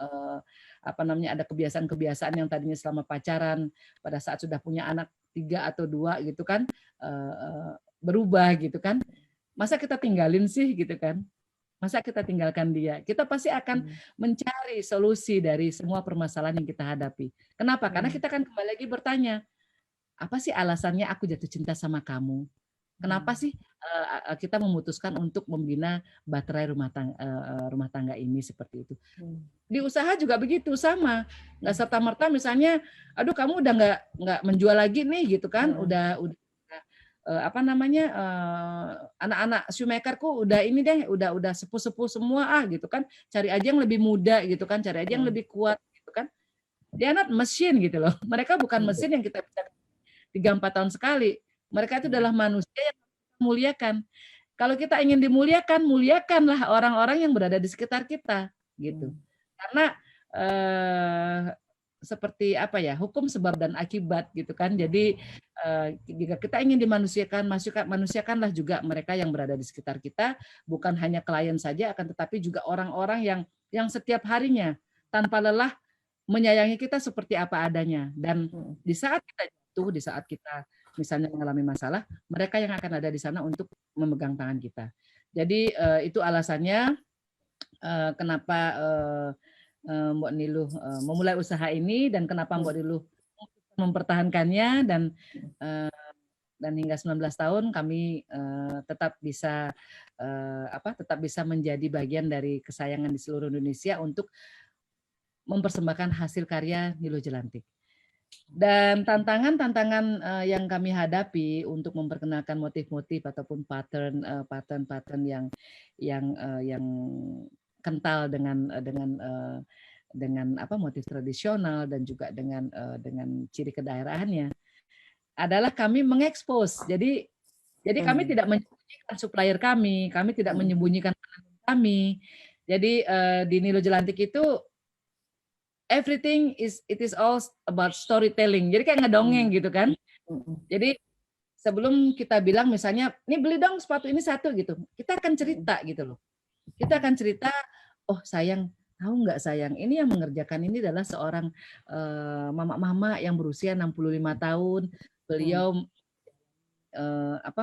ada kebiasaan-kebiasaan yang tadinya selama pacaran pada saat sudah punya anak 3 atau 2 gitu kan berubah gitu kan. Masa kita tinggalin sih gitu kan? Masa kita tinggalkan dia? Kita pasti akan mencari solusi dari semua permasalahan yang kita hadapi. Kenapa? Karena kita kan kembali lagi bertanya, apa sih alasannya aku jatuh cinta sama kamu? Kenapa sih kita memutuskan untuk membina baterai rumah tangga ini seperti itu? Di usaha juga begitu, sama. Nggak serta-merta misalnya, aduh kamu udah nggak menjual lagi nih gitu kan, udah anak-anak shoemakerku udah ini deh, udah sepuh-sepuh semua gitu kan, cari aja yang lebih muda gitu kan, cari aja yang lebih kuat gitu kan. Dia not mesin gitu loh. Mereka bukan mesin yang kita bisa 3-4 tahun sekali. Mereka itu adalah manusia yang kita muliakan. Kalau kita ingin dimuliakan, muliakanlah orang-orang yang berada di sekitar kita gitu. Karena seperti hukum sebab dan akibat gitu kan. Jadi jika kita ingin dimanusiakan, manusiakanlah juga mereka yang berada di sekitar kita, bukan hanya klien saja, akan tetapi juga orang-orang yang setiap harinya tanpa lelah menyayangi kita seperti apa adanya. Dan di saat kita jatuh, di saat kita misalnya mengalami masalah, mereka yang akan ada di sana untuk memegang tangan kita. Jadi itu alasannya kenapa Mbak Niluh memulai usaha ini, dan kenapa Mbak Niluh mempertahankannya, dan hingga 19 tahun kami tetap bisa menjadi bagian dari kesayangan di seluruh Indonesia untuk mempersembahkan hasil karya Nilo Jelantik. Dan tantangan-tantangan yang kami hadapi untuk memperkenalkan motif-motif ataupun pattern yang kental dengan apa motif tradisional dan juga dengan ciri kedaerahannya adalah kami mengekspos. Jadi kami tidak menyembunyikan supplier kami tidak menyembunyikan penenun kami. Jadi di Nilo Jelantik itu everything it is all about storytelling. Jadi kayak ngedongeng gitu kan. Jadi sebelum kita bilang misalnya, nih beli dong sepatu ini satu gitu, kita akan cerita gitu loh. Kita akan cerita, oh sayang, tahu nggak sayang, ini yang mengerjakan ini adalah seorang mama-mama yang berusia 65 tahun. Beliau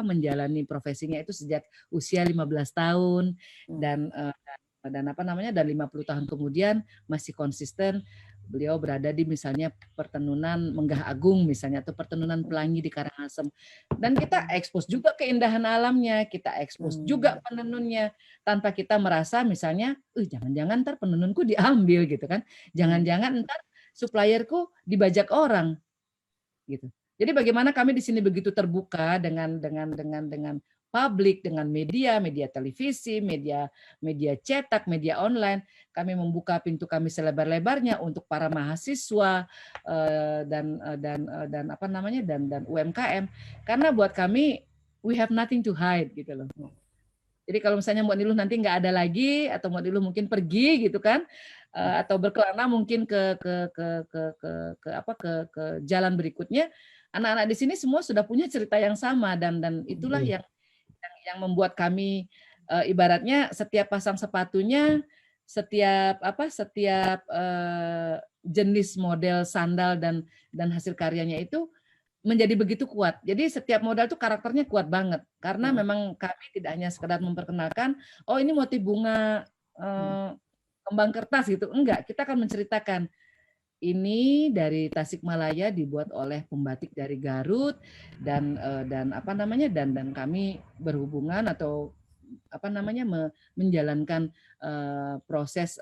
menjalani profesinya itu sejak usia 15 tahun dan 50 tahun kemudian masih konsisten beliau berada di misalnya pertenunan Menggah Agung misalnya atau pertenunan Pelangi di Karangasem, dan kita ekspos juga keindahan alamnya, kita ekspos juga penenunnya tanpa kita merasa misalnya jangan-jangan ntar penenunku diambil gitu kan, jangan-jangan ntar supplierku dibajak orang gitu. Jadi bagaimana kami di sini begitu terbuka dengan publik, dengan media televisi, media cetak, media online. Kami membuka pintu kami selebar-lebarnya untuk para mahasiswa dan UMKM, karena buat kami we have nothing to hide gitu loh. Jadi kalau misalnya Mbak Niluh nanti nggak ada lagi atau Mbak Niluh mungkin pergi gitu kan, atau berkelana mungkin ke jalan berikutnya, anak-anak di sini semua sudah punya cerita yang sama dan itulah yang membuat kami ibaratnya setiap pasang sepatunya, setiap jenis model sandal dan hasil karyanya itu menjadi begitu kuat. Jadi setiap modal itu karakternya kuat banget karena memang kami tidak hanya sekedar memperkenalkan, oh ini motif bunga kembang kertas gitu. Enggak, kita akan menceritakan ini dari Tasikmalaya dibuat oleh pembatik dari Garut dan kami berhubungan atau menjalankan proses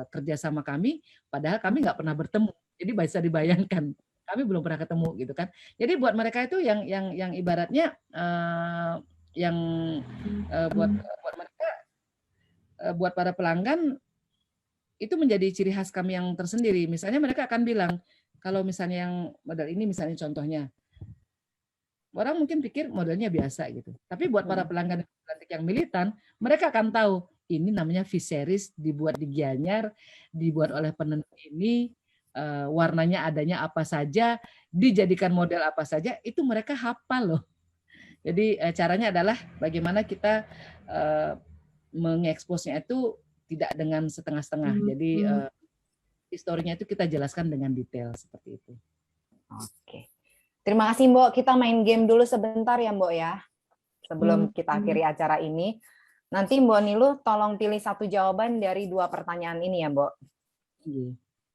kerjasama kami, padahal kami nggak pernah bertemu. Jadi bisa dibayangkan kami belum pernah ketemu gitu kan. Jadi buat mereka itu yang ibaratnya buat mereka, buat para pelanggan itu menjadi ciri khas kami yang tersendiri. Misalnya mereka akan bilang, kalau misalnya yang model ini misalnya contohnya, orang mungkin pikir modelnya biasa gitu. Tapi buat para pelanggan yang militan, mereka akan tahu ini namanya V-series, dibuat di Gianyar, dibuat oleh penenun ini, warnanya adanya apa saja, dijadikan model apa saja, itu mereka hafal loh. Jadi caranya adalah bagaimana kita mengeksposnya itu tidak dengan setengah-setengah. Jadi historinya itu kita jelaskan dengan detail seperti itu. Oke. Terima kasih Mbok. Kita main game dulu sebentar ya Mbok ya. Sebelum kita akhiri acara ini. Nanti Mbok Niluh tolong pilih satu jawaban dari 2 pertanyaan ini ya Mbok.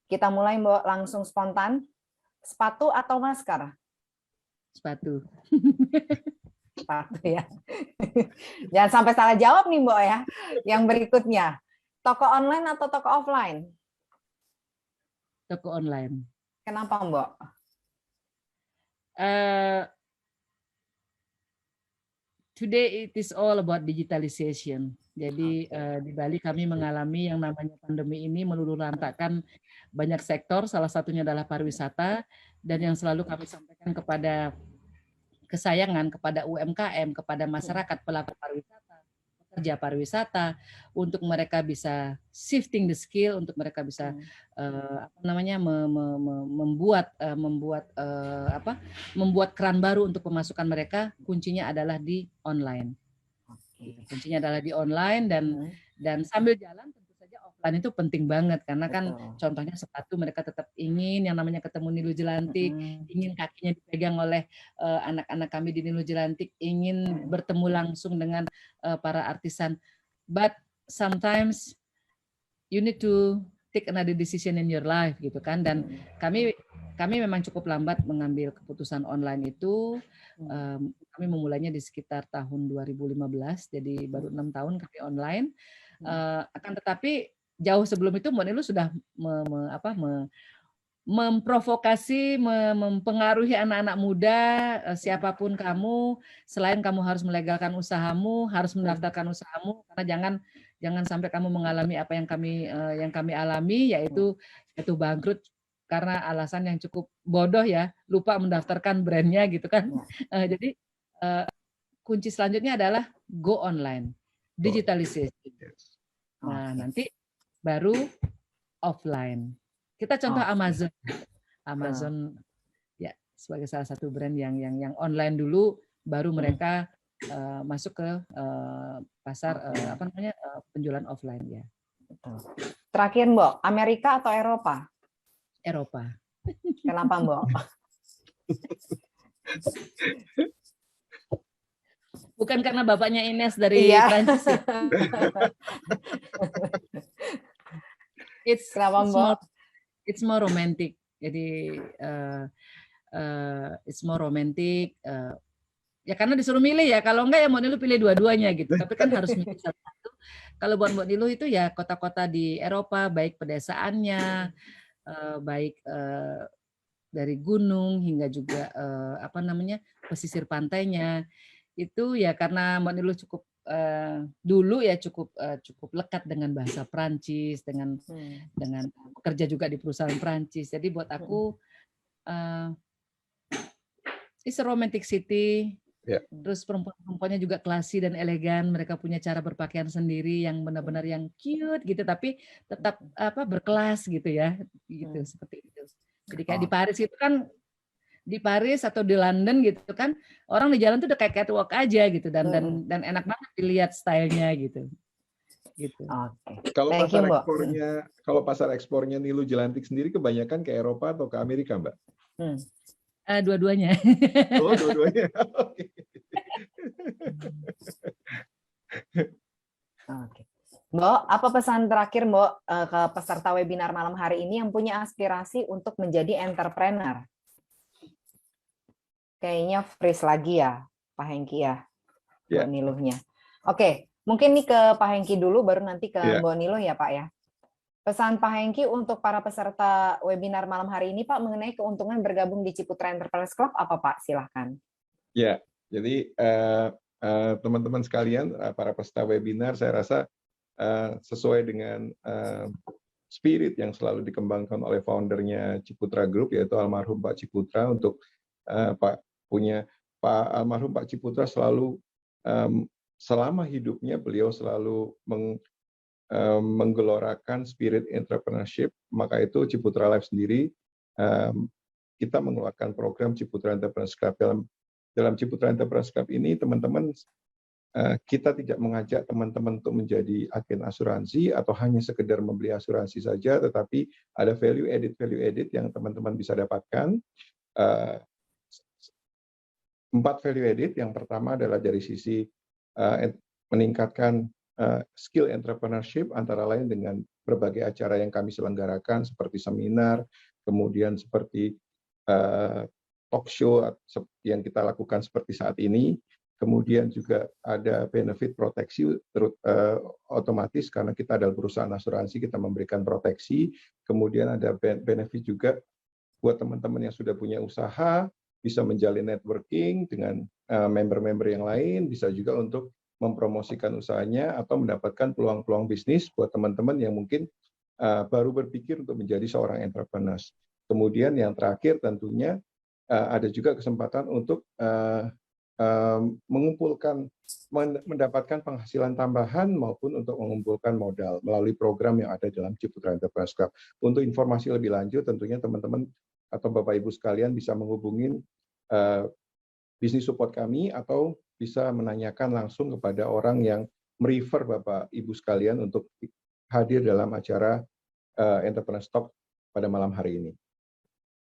Kita mulai Mbok, langsung spontan. Sepatu atau masker? Sepatu. Sepatu ya. Jangan sampai salah jawab nih Mbok ya. Yang berikutnya. Toko online atau toko offline? Toko online. Kenapa Mbok? Today it is all about digitalization. Jadi di Bali kami mengalami yang namanya pandemi ini meluluh lantakkan banyak sektor, salah satunya adalah pariwisata, dan yang selalu kami sampaikan kepada kesayangan, kepada UMKM, kepada masyarakat pelaku pariwisata, pekerja pariwisata, untuk mereka bisa shifting the skill, untuk mereka bisa membuat keran baru untuk pemasukan mereka. Kuncinya adalah di online. Kuncinya adalah di online dan sambil jalan tentu saja offline itu penting banget karena kan contohnya sepatu mereka tetap ingin yang namanya ketemu Nilo Jelantik, ingin kakinya dipegang oleh anak-anak kami di Nilo Jelantik, ingin bertemu langsung dengan para artisan. But sometimes you need to take another decision in your life gitu kan, dan kami memang cukup lambat mengambil keputusan online itu. Kami memulainya di sekitar tahun 2015, jadi baru 6 tahun kami online. Akan tetapi jauh sebelum itu Mbak Nilu sudah memprovokasi, mempengaruhi anak-anak muda, siapapun kamu, selain kamu harus melegalkan usahamu, harus mendaftarkan usahamu, karena jangan sampai kamu mengalami apa yang kami alami, yaitu bangkrut karena alasan yang cukup bodoh ya, lupa mendaftarkan brandnya gitu kan. Jadi kunci selanjutnya adalah go online, digitalisasi. Nah, nanti baru offline. Kita contoh Amazon ya sebagai salah satu brand yang online dulu, baru mereka masuk ke pasar penjualan offline ya. Terakhir Mbok, Amerika atau Eropa? Eropa. Kenapa Mbok? Bukan karena bapaknya Ines dari Prancis ya. It's more romantic. Jadi it's more romantic. Ya karena disuruh milih ya. Kalau enggak ya Mbak Nilu pilih dua-duanya gitu. Tapi kan harus milih satu. Kalau buat Mbak Nilu itu ya kota-kota di Eropa, baik pedesaannya, baik dari gunung hingga juga pesisir pantainya. Itu ya karena Mbak Nilu cukup dulu ya cukup lekat dengan bahasa Prancis, dengan bekerja juga di perusahaan Prancis. Jadi buat aku it's a romantic city. Terus perempuan-perempuannya juga klasi dan elegan, mereka punya cara berpakaian sendiri yang benar-benar yang cute gitu, tapi tetap berkelas gitu ya, gitu seperti itu. Jadi kayak di Paris itu kan, di Paris atau di London gitu kan, orang di jalan tuh udah kayak catwalk aja gitu, dan enak banget dilihat stylenya gitu. Gitu. Kalau pasar ekspornya Nilu Jelantik sendiri kebanyakan ke Eropa atau ke Amerika, Mbak? Dua-duanya. Oh, dua-duanya. Oke. Mbok, apa pesan terakhir Mbok ke peserta webinar malam hari ini yang punya aspirasi untuk menjadi entrepreneur? Kayaknya freeze lagi ya, Pak Hengki ya, Mbak Niluhnya. Oke, mungkin nih ke Pak Hengki dulu, baru nanti ke Mbak Niluh ya Pak ya. Pesan Pak Hengki untuk para peserta webinar malam hari ini, Pak, mengenai keuntungan bergabung di Ciputra Enterprise Club, apa Pak? Silahkan. Ya, jadi teman-teman sekalian, para peserta webinar, saya rasa sesuai dengan spirit yang selalu dikembangkan oleh foundernya Ciputra Group, yaitu almarhum Pak Ciputra, untuk Pak almarhum Pak Ciputra selalu selama hidupnya beliau selalu menggelorakan spirit entrepreneurship. Maka itu Ciputra Life sendiri kita mengeluarkan program Ciputra Enterprise Club. Dalam Ciputra Enterprise Club ini teman-teman, kita tidak mengajak teman-teman untuk menjadi agen asuransi atau hanya sekedar membeli asuransi saja, tetapi ada value added yang teman-teman bisa dapatkan. 4 value added. Yang pertama adalah dari sisi meningkatkan skill entrepreneurship, antara lain dengan berbagai acara yang kami selenggarakan seperti seminar, kemudian seperti talk show yang kita lakukan seperti saat ini. Kemudian juga ada benefit proteksi otomatis karena kita adalah perusahaan asuransi, kita memberikan proteksi. Kemudian ada benefit juga buat teman-teman yang sudah punya usaha, bisa menjalin networking dengan member-member yang lain, bisa juga untuk mempromosikan usahanya atau mendapatkan peluang-peluang bisnis buat teman-teman yang mungkin baru berpikir untuk menjadi seorang entrepreneur. Kemudian yang terakhir tentunya ada juga kesempatan untuk mendapatkan penghasilan tambahan maupun untuk mengumpulkan modal melalui program yang ada dalam Ciputra Enterprise Club. Untuk informasi lebih lanjut, tentunya teman-teman atau Bapak Ibu sekalian bisa menghubungi bisnis support kami atau bisa menanyakan langsung kepada orang yang merefer Bapak Ibu sekalian untuk hadir dalam acara Entrepreneurs Talk pada malam hari ini.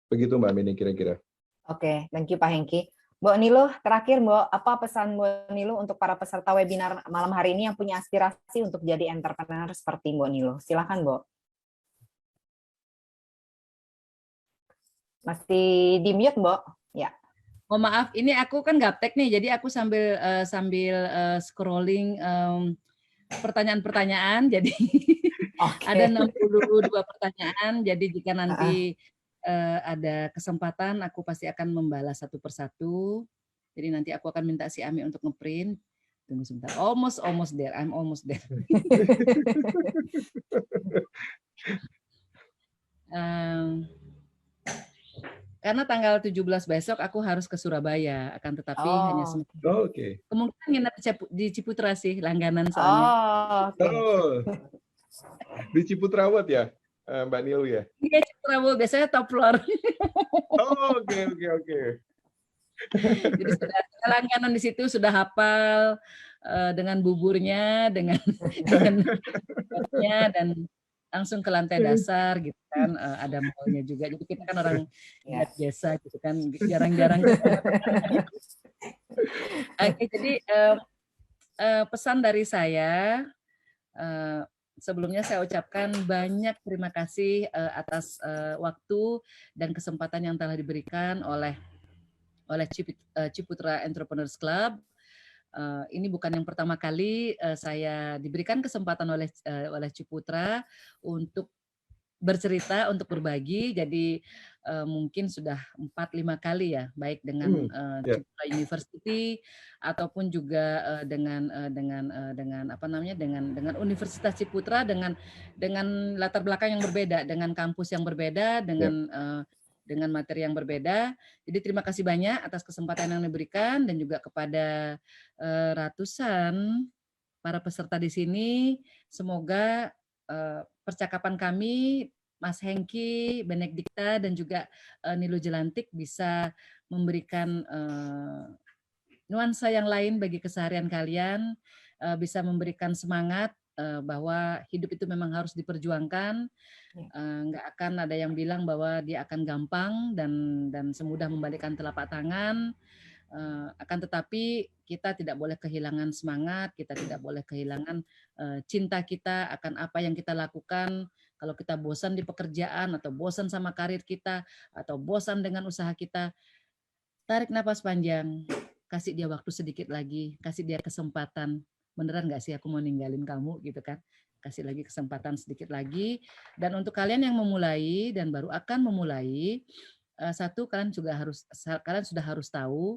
Begitu Mbak Mini kira-kira. Oke, thank you Pak Hengki. Mbak Niluh, terakhir Mbak, apa pesan Mbak Niluh untuk para peserta webinar malam hari ini yang punya aspirasi untuk jadi entrepreneur seperti Mbak Niluh? Silakan Mbak. Masih di mute Mbak? Ya. Oh maaf, ini aku kan gaptek nih, jadi aku sambil scrolling pertanyaan-pertanyaan, jadi Oke. Ada 62 pertanyaan, jadi jika nanti ada kesempatan, aku pasti akan membalas satu persatu. Jadi nanti aku akan minta si Ami untuk ngeprint. Tunggu sebentar. Almost there. I'm almost there. Karena tanggal 17 besok aku harus ke Surabaya, akan tetapi hanya Oke. kemungkinan nginep di Ciputra sih, langganan soalnya. Di Ciputrawat ya, Mbak Nilu ya? Iya, Ciputra, biasanya top floor. Oke. Jadi sudah langganan di situ, sudah hafal dengan buburnya, dengan dan langsung ke lantai dasar gitu kan, ada mallnya juga. Jadi kita kan orang biasa gitu kan, jarang-jarang. Oke, jadi pesan dari saya, sebelumnya saya ucapkan banyak terima kasih atas waktu dan kesempatan yang telah diberikan oleh Ciputra Entrepreneurs Club. Ini bukan yang pertama kali saya diberikan kesempatan oleh Ciputra untuk bercerita, untuk berbagi. Jadi mungkin sudah 4-5 kali ya, baik dengan Ciputra University ataupun juga dengan Universitas Ciputra, dengan latar belakang yang berbeda, dengan kampus yang berbeda, dengan materi yang berbeda. Jadi terima kasih banyak atas kesempatan yang diberikan dan juga kepada ratusan para peserta di sini. Semoga percakapan kami, Mas Hengki, Benedikta, dan juga Nilu Jelantik bisa memberikan nuansa yang lain bagi keseharian kalian, bisa memberikan semangat bahwa hidup itu memang harus diperjuangkan. Nggak akan ada yang bilang bahwa dia akan gampang dan semudah membalikkan telapak tangan. Akan tetapi kita tidak boleh kehilangan semangat, kita tidak boleh kehilangan cinta kita akan apa yang kita lakukan. Kalau kita bosan di pekerjaan atau bosan sama karir kita atau bosan dengan usaha kita, tarik napas panjang, kasih dia waktu sedikit lagi, kasih dia kesempatan. Beneran nggak sih aku mau ninggalin kamu gitu kan? Kasih lagi kesempatan sedikit lagi. Dan untuk kalian yang memulai dan baru akan memulai, satu kalian sudah harus tahu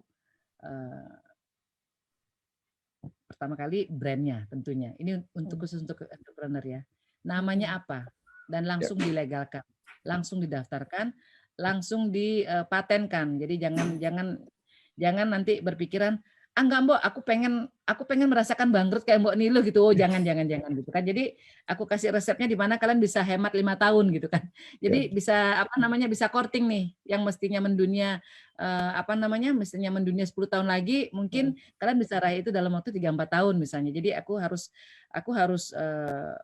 pertama kali brandnya tentunya. Ini khusus untuk entrepreneur ya. Namanya apa? Dan langsung dilegalkan, langsung didaftarkan, langsung dipatenkan. Jadi jangan nanti berpikiran, enggak Mbok, aku pengen merasakan bangkrut kayak Mbok Nilu gitu. Oh, jangan gitu kan. Jadi aku kasih resepnya di mana kalian bisa hemat 5 tahun gitu kan. Jadi bisa bisa courting nih yang mestinya mendunia mestinya mendunia 10 tahun lagi, mungkin kalian bisa raih itu dalam waktu 3-4 tahun misalnya. Jadi aku harus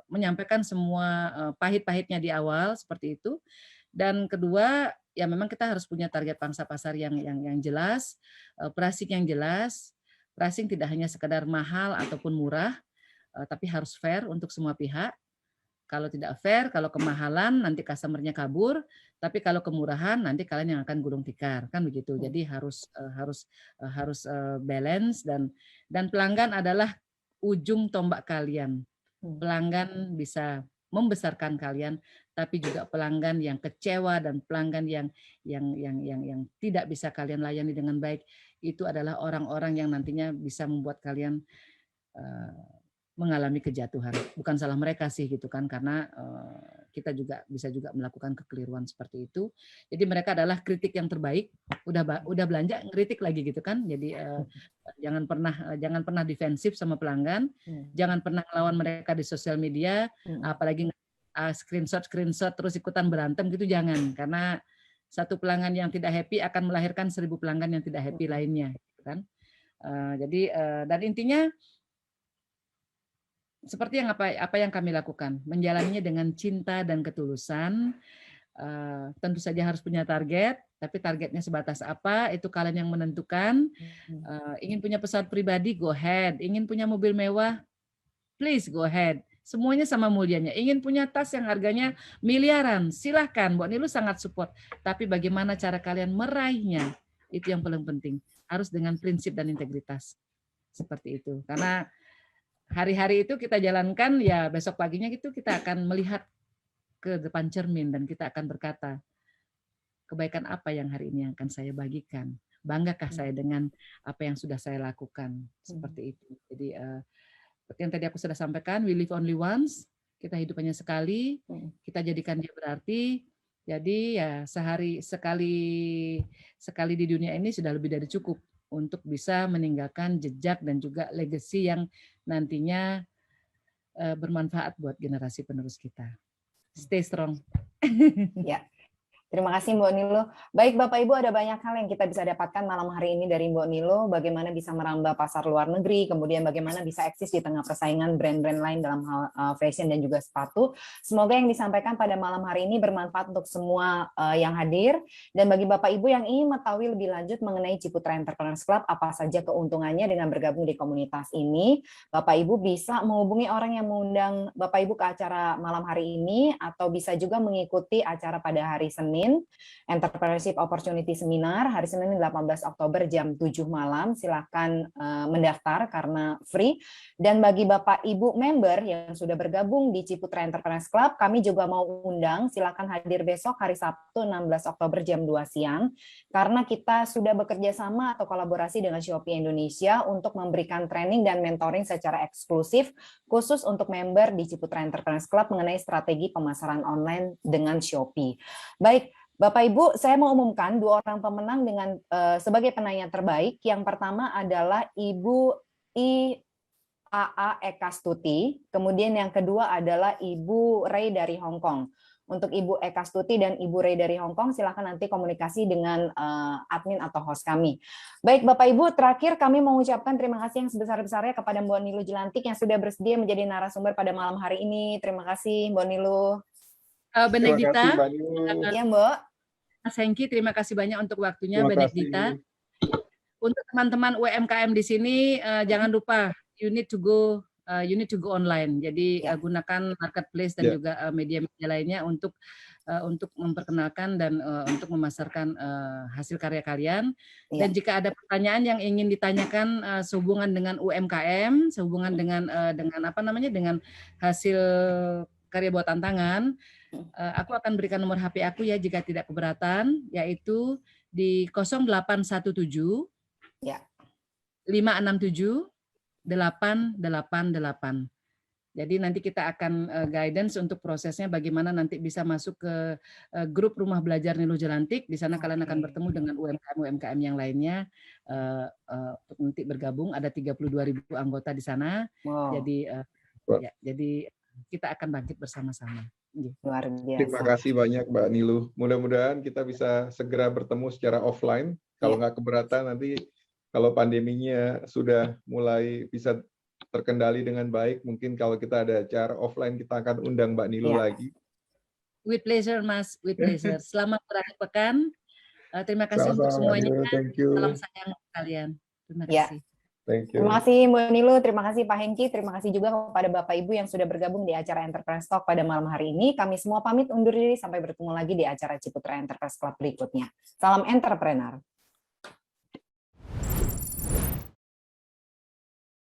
menyampaikan semua pahit-pahitnya di awal seperti itu. Dan kedua, ya memang kita harus punya target pangsa pasar yang jelas, pricing yang jelas. Pricing tidak hanya sekedar mahal ataupun murah, tapi harus fair untuk semua pihak. Kalau tidak fair, kalau kemahalan nanti customer-nya kabur, tapi kalau kemurahan nanti kalian yang akan gulung tikar, kan begitu. Jadi harus balance dan pelanggan adalah ujung tombak kalian. Pelanggan bisa membesarkan kalian, tapi juga pelanggan yang kecewa dan pelanggan yang tidak bisa kalian layani dengan baik, itu adalah orang-orang yang nantinya bisa membuat kalian mengalami kejatuhan. Bukan salah mereka sih gitu kan, karena kita bisa juga melakukan kekeliruan seperti itu. Jadi mereka adalah kritik yang terbaik. Udah belanja ngeritik lagi gitu kan. Jadi jangan pernah defensif sama pelanggan. Jangan pernah ngelawan mereka di sosial media, apalagi screenshot terus ikutan berantem gitu, jangan. Karena satu pelanggan yang tidak happy akan melahirkan 1000 pelanggan yang tidak happy lainnya gitu kan. Jadi dan intinya seperti apa yang kami lakukan, menjalaninya dengan cinta dan ketulusan. Tentu saja harus punya target, tapi targetnya sebatas apa itu kalian yang menentukan. Ingin punya pesawat pribadi, go ahead. Ingin punya mobil mewah, please go ahead. Semuanya sama mulianya. Ingin punya tas yang harganya miliaran, silahkan. Mbak Nilu sangat support. Tapi bagaimana cara kalian meraihnya, itu yang paling penting. Harus dengan prinsip dan integritas. Seperti itu. Karena hari-hari itu kita jalankan, ya besok paginya gitu kita akan melihat ke depan cermin dan kita akan berkata, kebaikan apa yang hari ini akan saya bagikan? Banggakah saya dengan apa yang sudah saya lakukan? Seperti itu. Jadi seperti yang tadi aku sudah sampaikan, we live only once. Kita hidup hanya sekali. Kita jadikan dia berarti. Jadi ya sehari sekali di dunia ini sudah lebih dari cukup untuk bisa meninggalkan jejak dan juga legacy yang nantinya bermanfaat buat generasi penerus kita. Stay strong. Ya. Terima kasih Mbak Nilo. Baik Bapak Ibu, ada banyak hal yang kita bisa dapatkan malam hari ini dari Mbak Nilo, bagaimana bisa merambah pasar luar negeri, kemudian bagaimana bisa eksis di tengah persaingan brand-brand lain dalam hal fashion dan juga sepatu. Semoga yang disampaikan pada malam hari ini bermanfaat untuk semua yang hadir, dan bagi Bapak Ibu yang ingin mengetahui lebih lanjut mengenai Ciputra Entrepreneurs Club, apa saja keuntungannya dengan bergabung di komunitas ini, Bapak Ibu bisa menghubungi orang yang mengundang Bapak Ibu ke acara malam hari ini, atau bisa juga mengikuti acara pada hari Senin, Entrepreneurship Opportunity Seminar, hari Senin 18 Oktober jam 7 malam. Silakan mendaftar karena free. Dan bagi Bapak Ibu member yang sudah bergabung di Ciputra Entrepreneurs Club, kami juga mau undang, silakan hadir besok hari Sabtu 16 Oktober jam 2 siang, karena kita sudah bekerja sama atau kolaborasi dengan Shopee Indonesia untuk memberikan training dan mentoring secara eksklusif khusus untuk member di Ciputra Entrepreneurs Club mengenai strategi pemasaran online dengan Shopee. Baik, Bapak Ibu, saya mau umumkan 2 orang pemenang dengan sebagai penanya terbaik. Yang pertama adalah Ibu IAA Eka Stuti, kemudian yang kedua adalah Ibu Ray dari Hong Kong. Untuk Ibu Eka Stuti dan Ibu Ray dari Hong Kong, silakan nanti komunikasi dengan admin atau host kami. Baik Bapak Ibu, terakhir kami mengucapkan terima kasih yang sebesar-besarnya kepada Mbak Nilo Jelantik yang sudah bersedia menjadi narasumber pada malam hari ini. Terima kasih Mbak Nilo. Benedikta, ya Mbak. Mas Hengki, terima kasih banyak untuk waktunya, Benedikta. Untuk teman-teman UMKM di sini, jangan lupa you need to go online. Jadi gunakan marketplace dan juga media-media lainnya untuk memperkenalkan dan untuk memasarkan hasil karya kalian. Dan jika ada pertanyaan yang ingin ditanyakan sehubungan dengan UMKM, sehubungan dengan dengan hasil karya buatan tangan, aku akan berikan nomor HP aku ya jika tidak keberatan, yaitu di 0817 567 888. Jadi nanti kita akan guidance untuk prosesnya bagaimana nanti bisa masuk ke grup Rumah Belajar Nilo Jelantik. Di sana kalian akan bertemu dengan UMKM yang lainnya untuk nanti bergabung. Ada 32.000 anggota di sana. Wow. Jadi kita akan bangkit bersama-sama. Luar biasa. Terima kasih banyak Mbak Nilo. Mudah-mudahan kita bisa segera bertemu secara offline. Kalau nggak keberatan nanti kalau pandeminya sudah mulai bisa terkendali dengan baik, mungkin kalau kita ada acara offline kita akan undang Mbak Nilo lagi. With pleasure Mas, with pleasure. Selamat berakhir pekan. Terima kasih untuk semuanya. Thank you. Salam sayang kalian. Terima kasih. Thank you. Terima kasih Mbak Nilo, terima kasih Pak Hengki, terima kasih juga kepada Bapak Ibu yang sudah bergabung di acara Enterprise Talk pada malam hari ini. Kami semua pamit undur diri sampai bertemu lagi di acara Ciputra Enterprise Club berikutnya. Salam entrepreneur.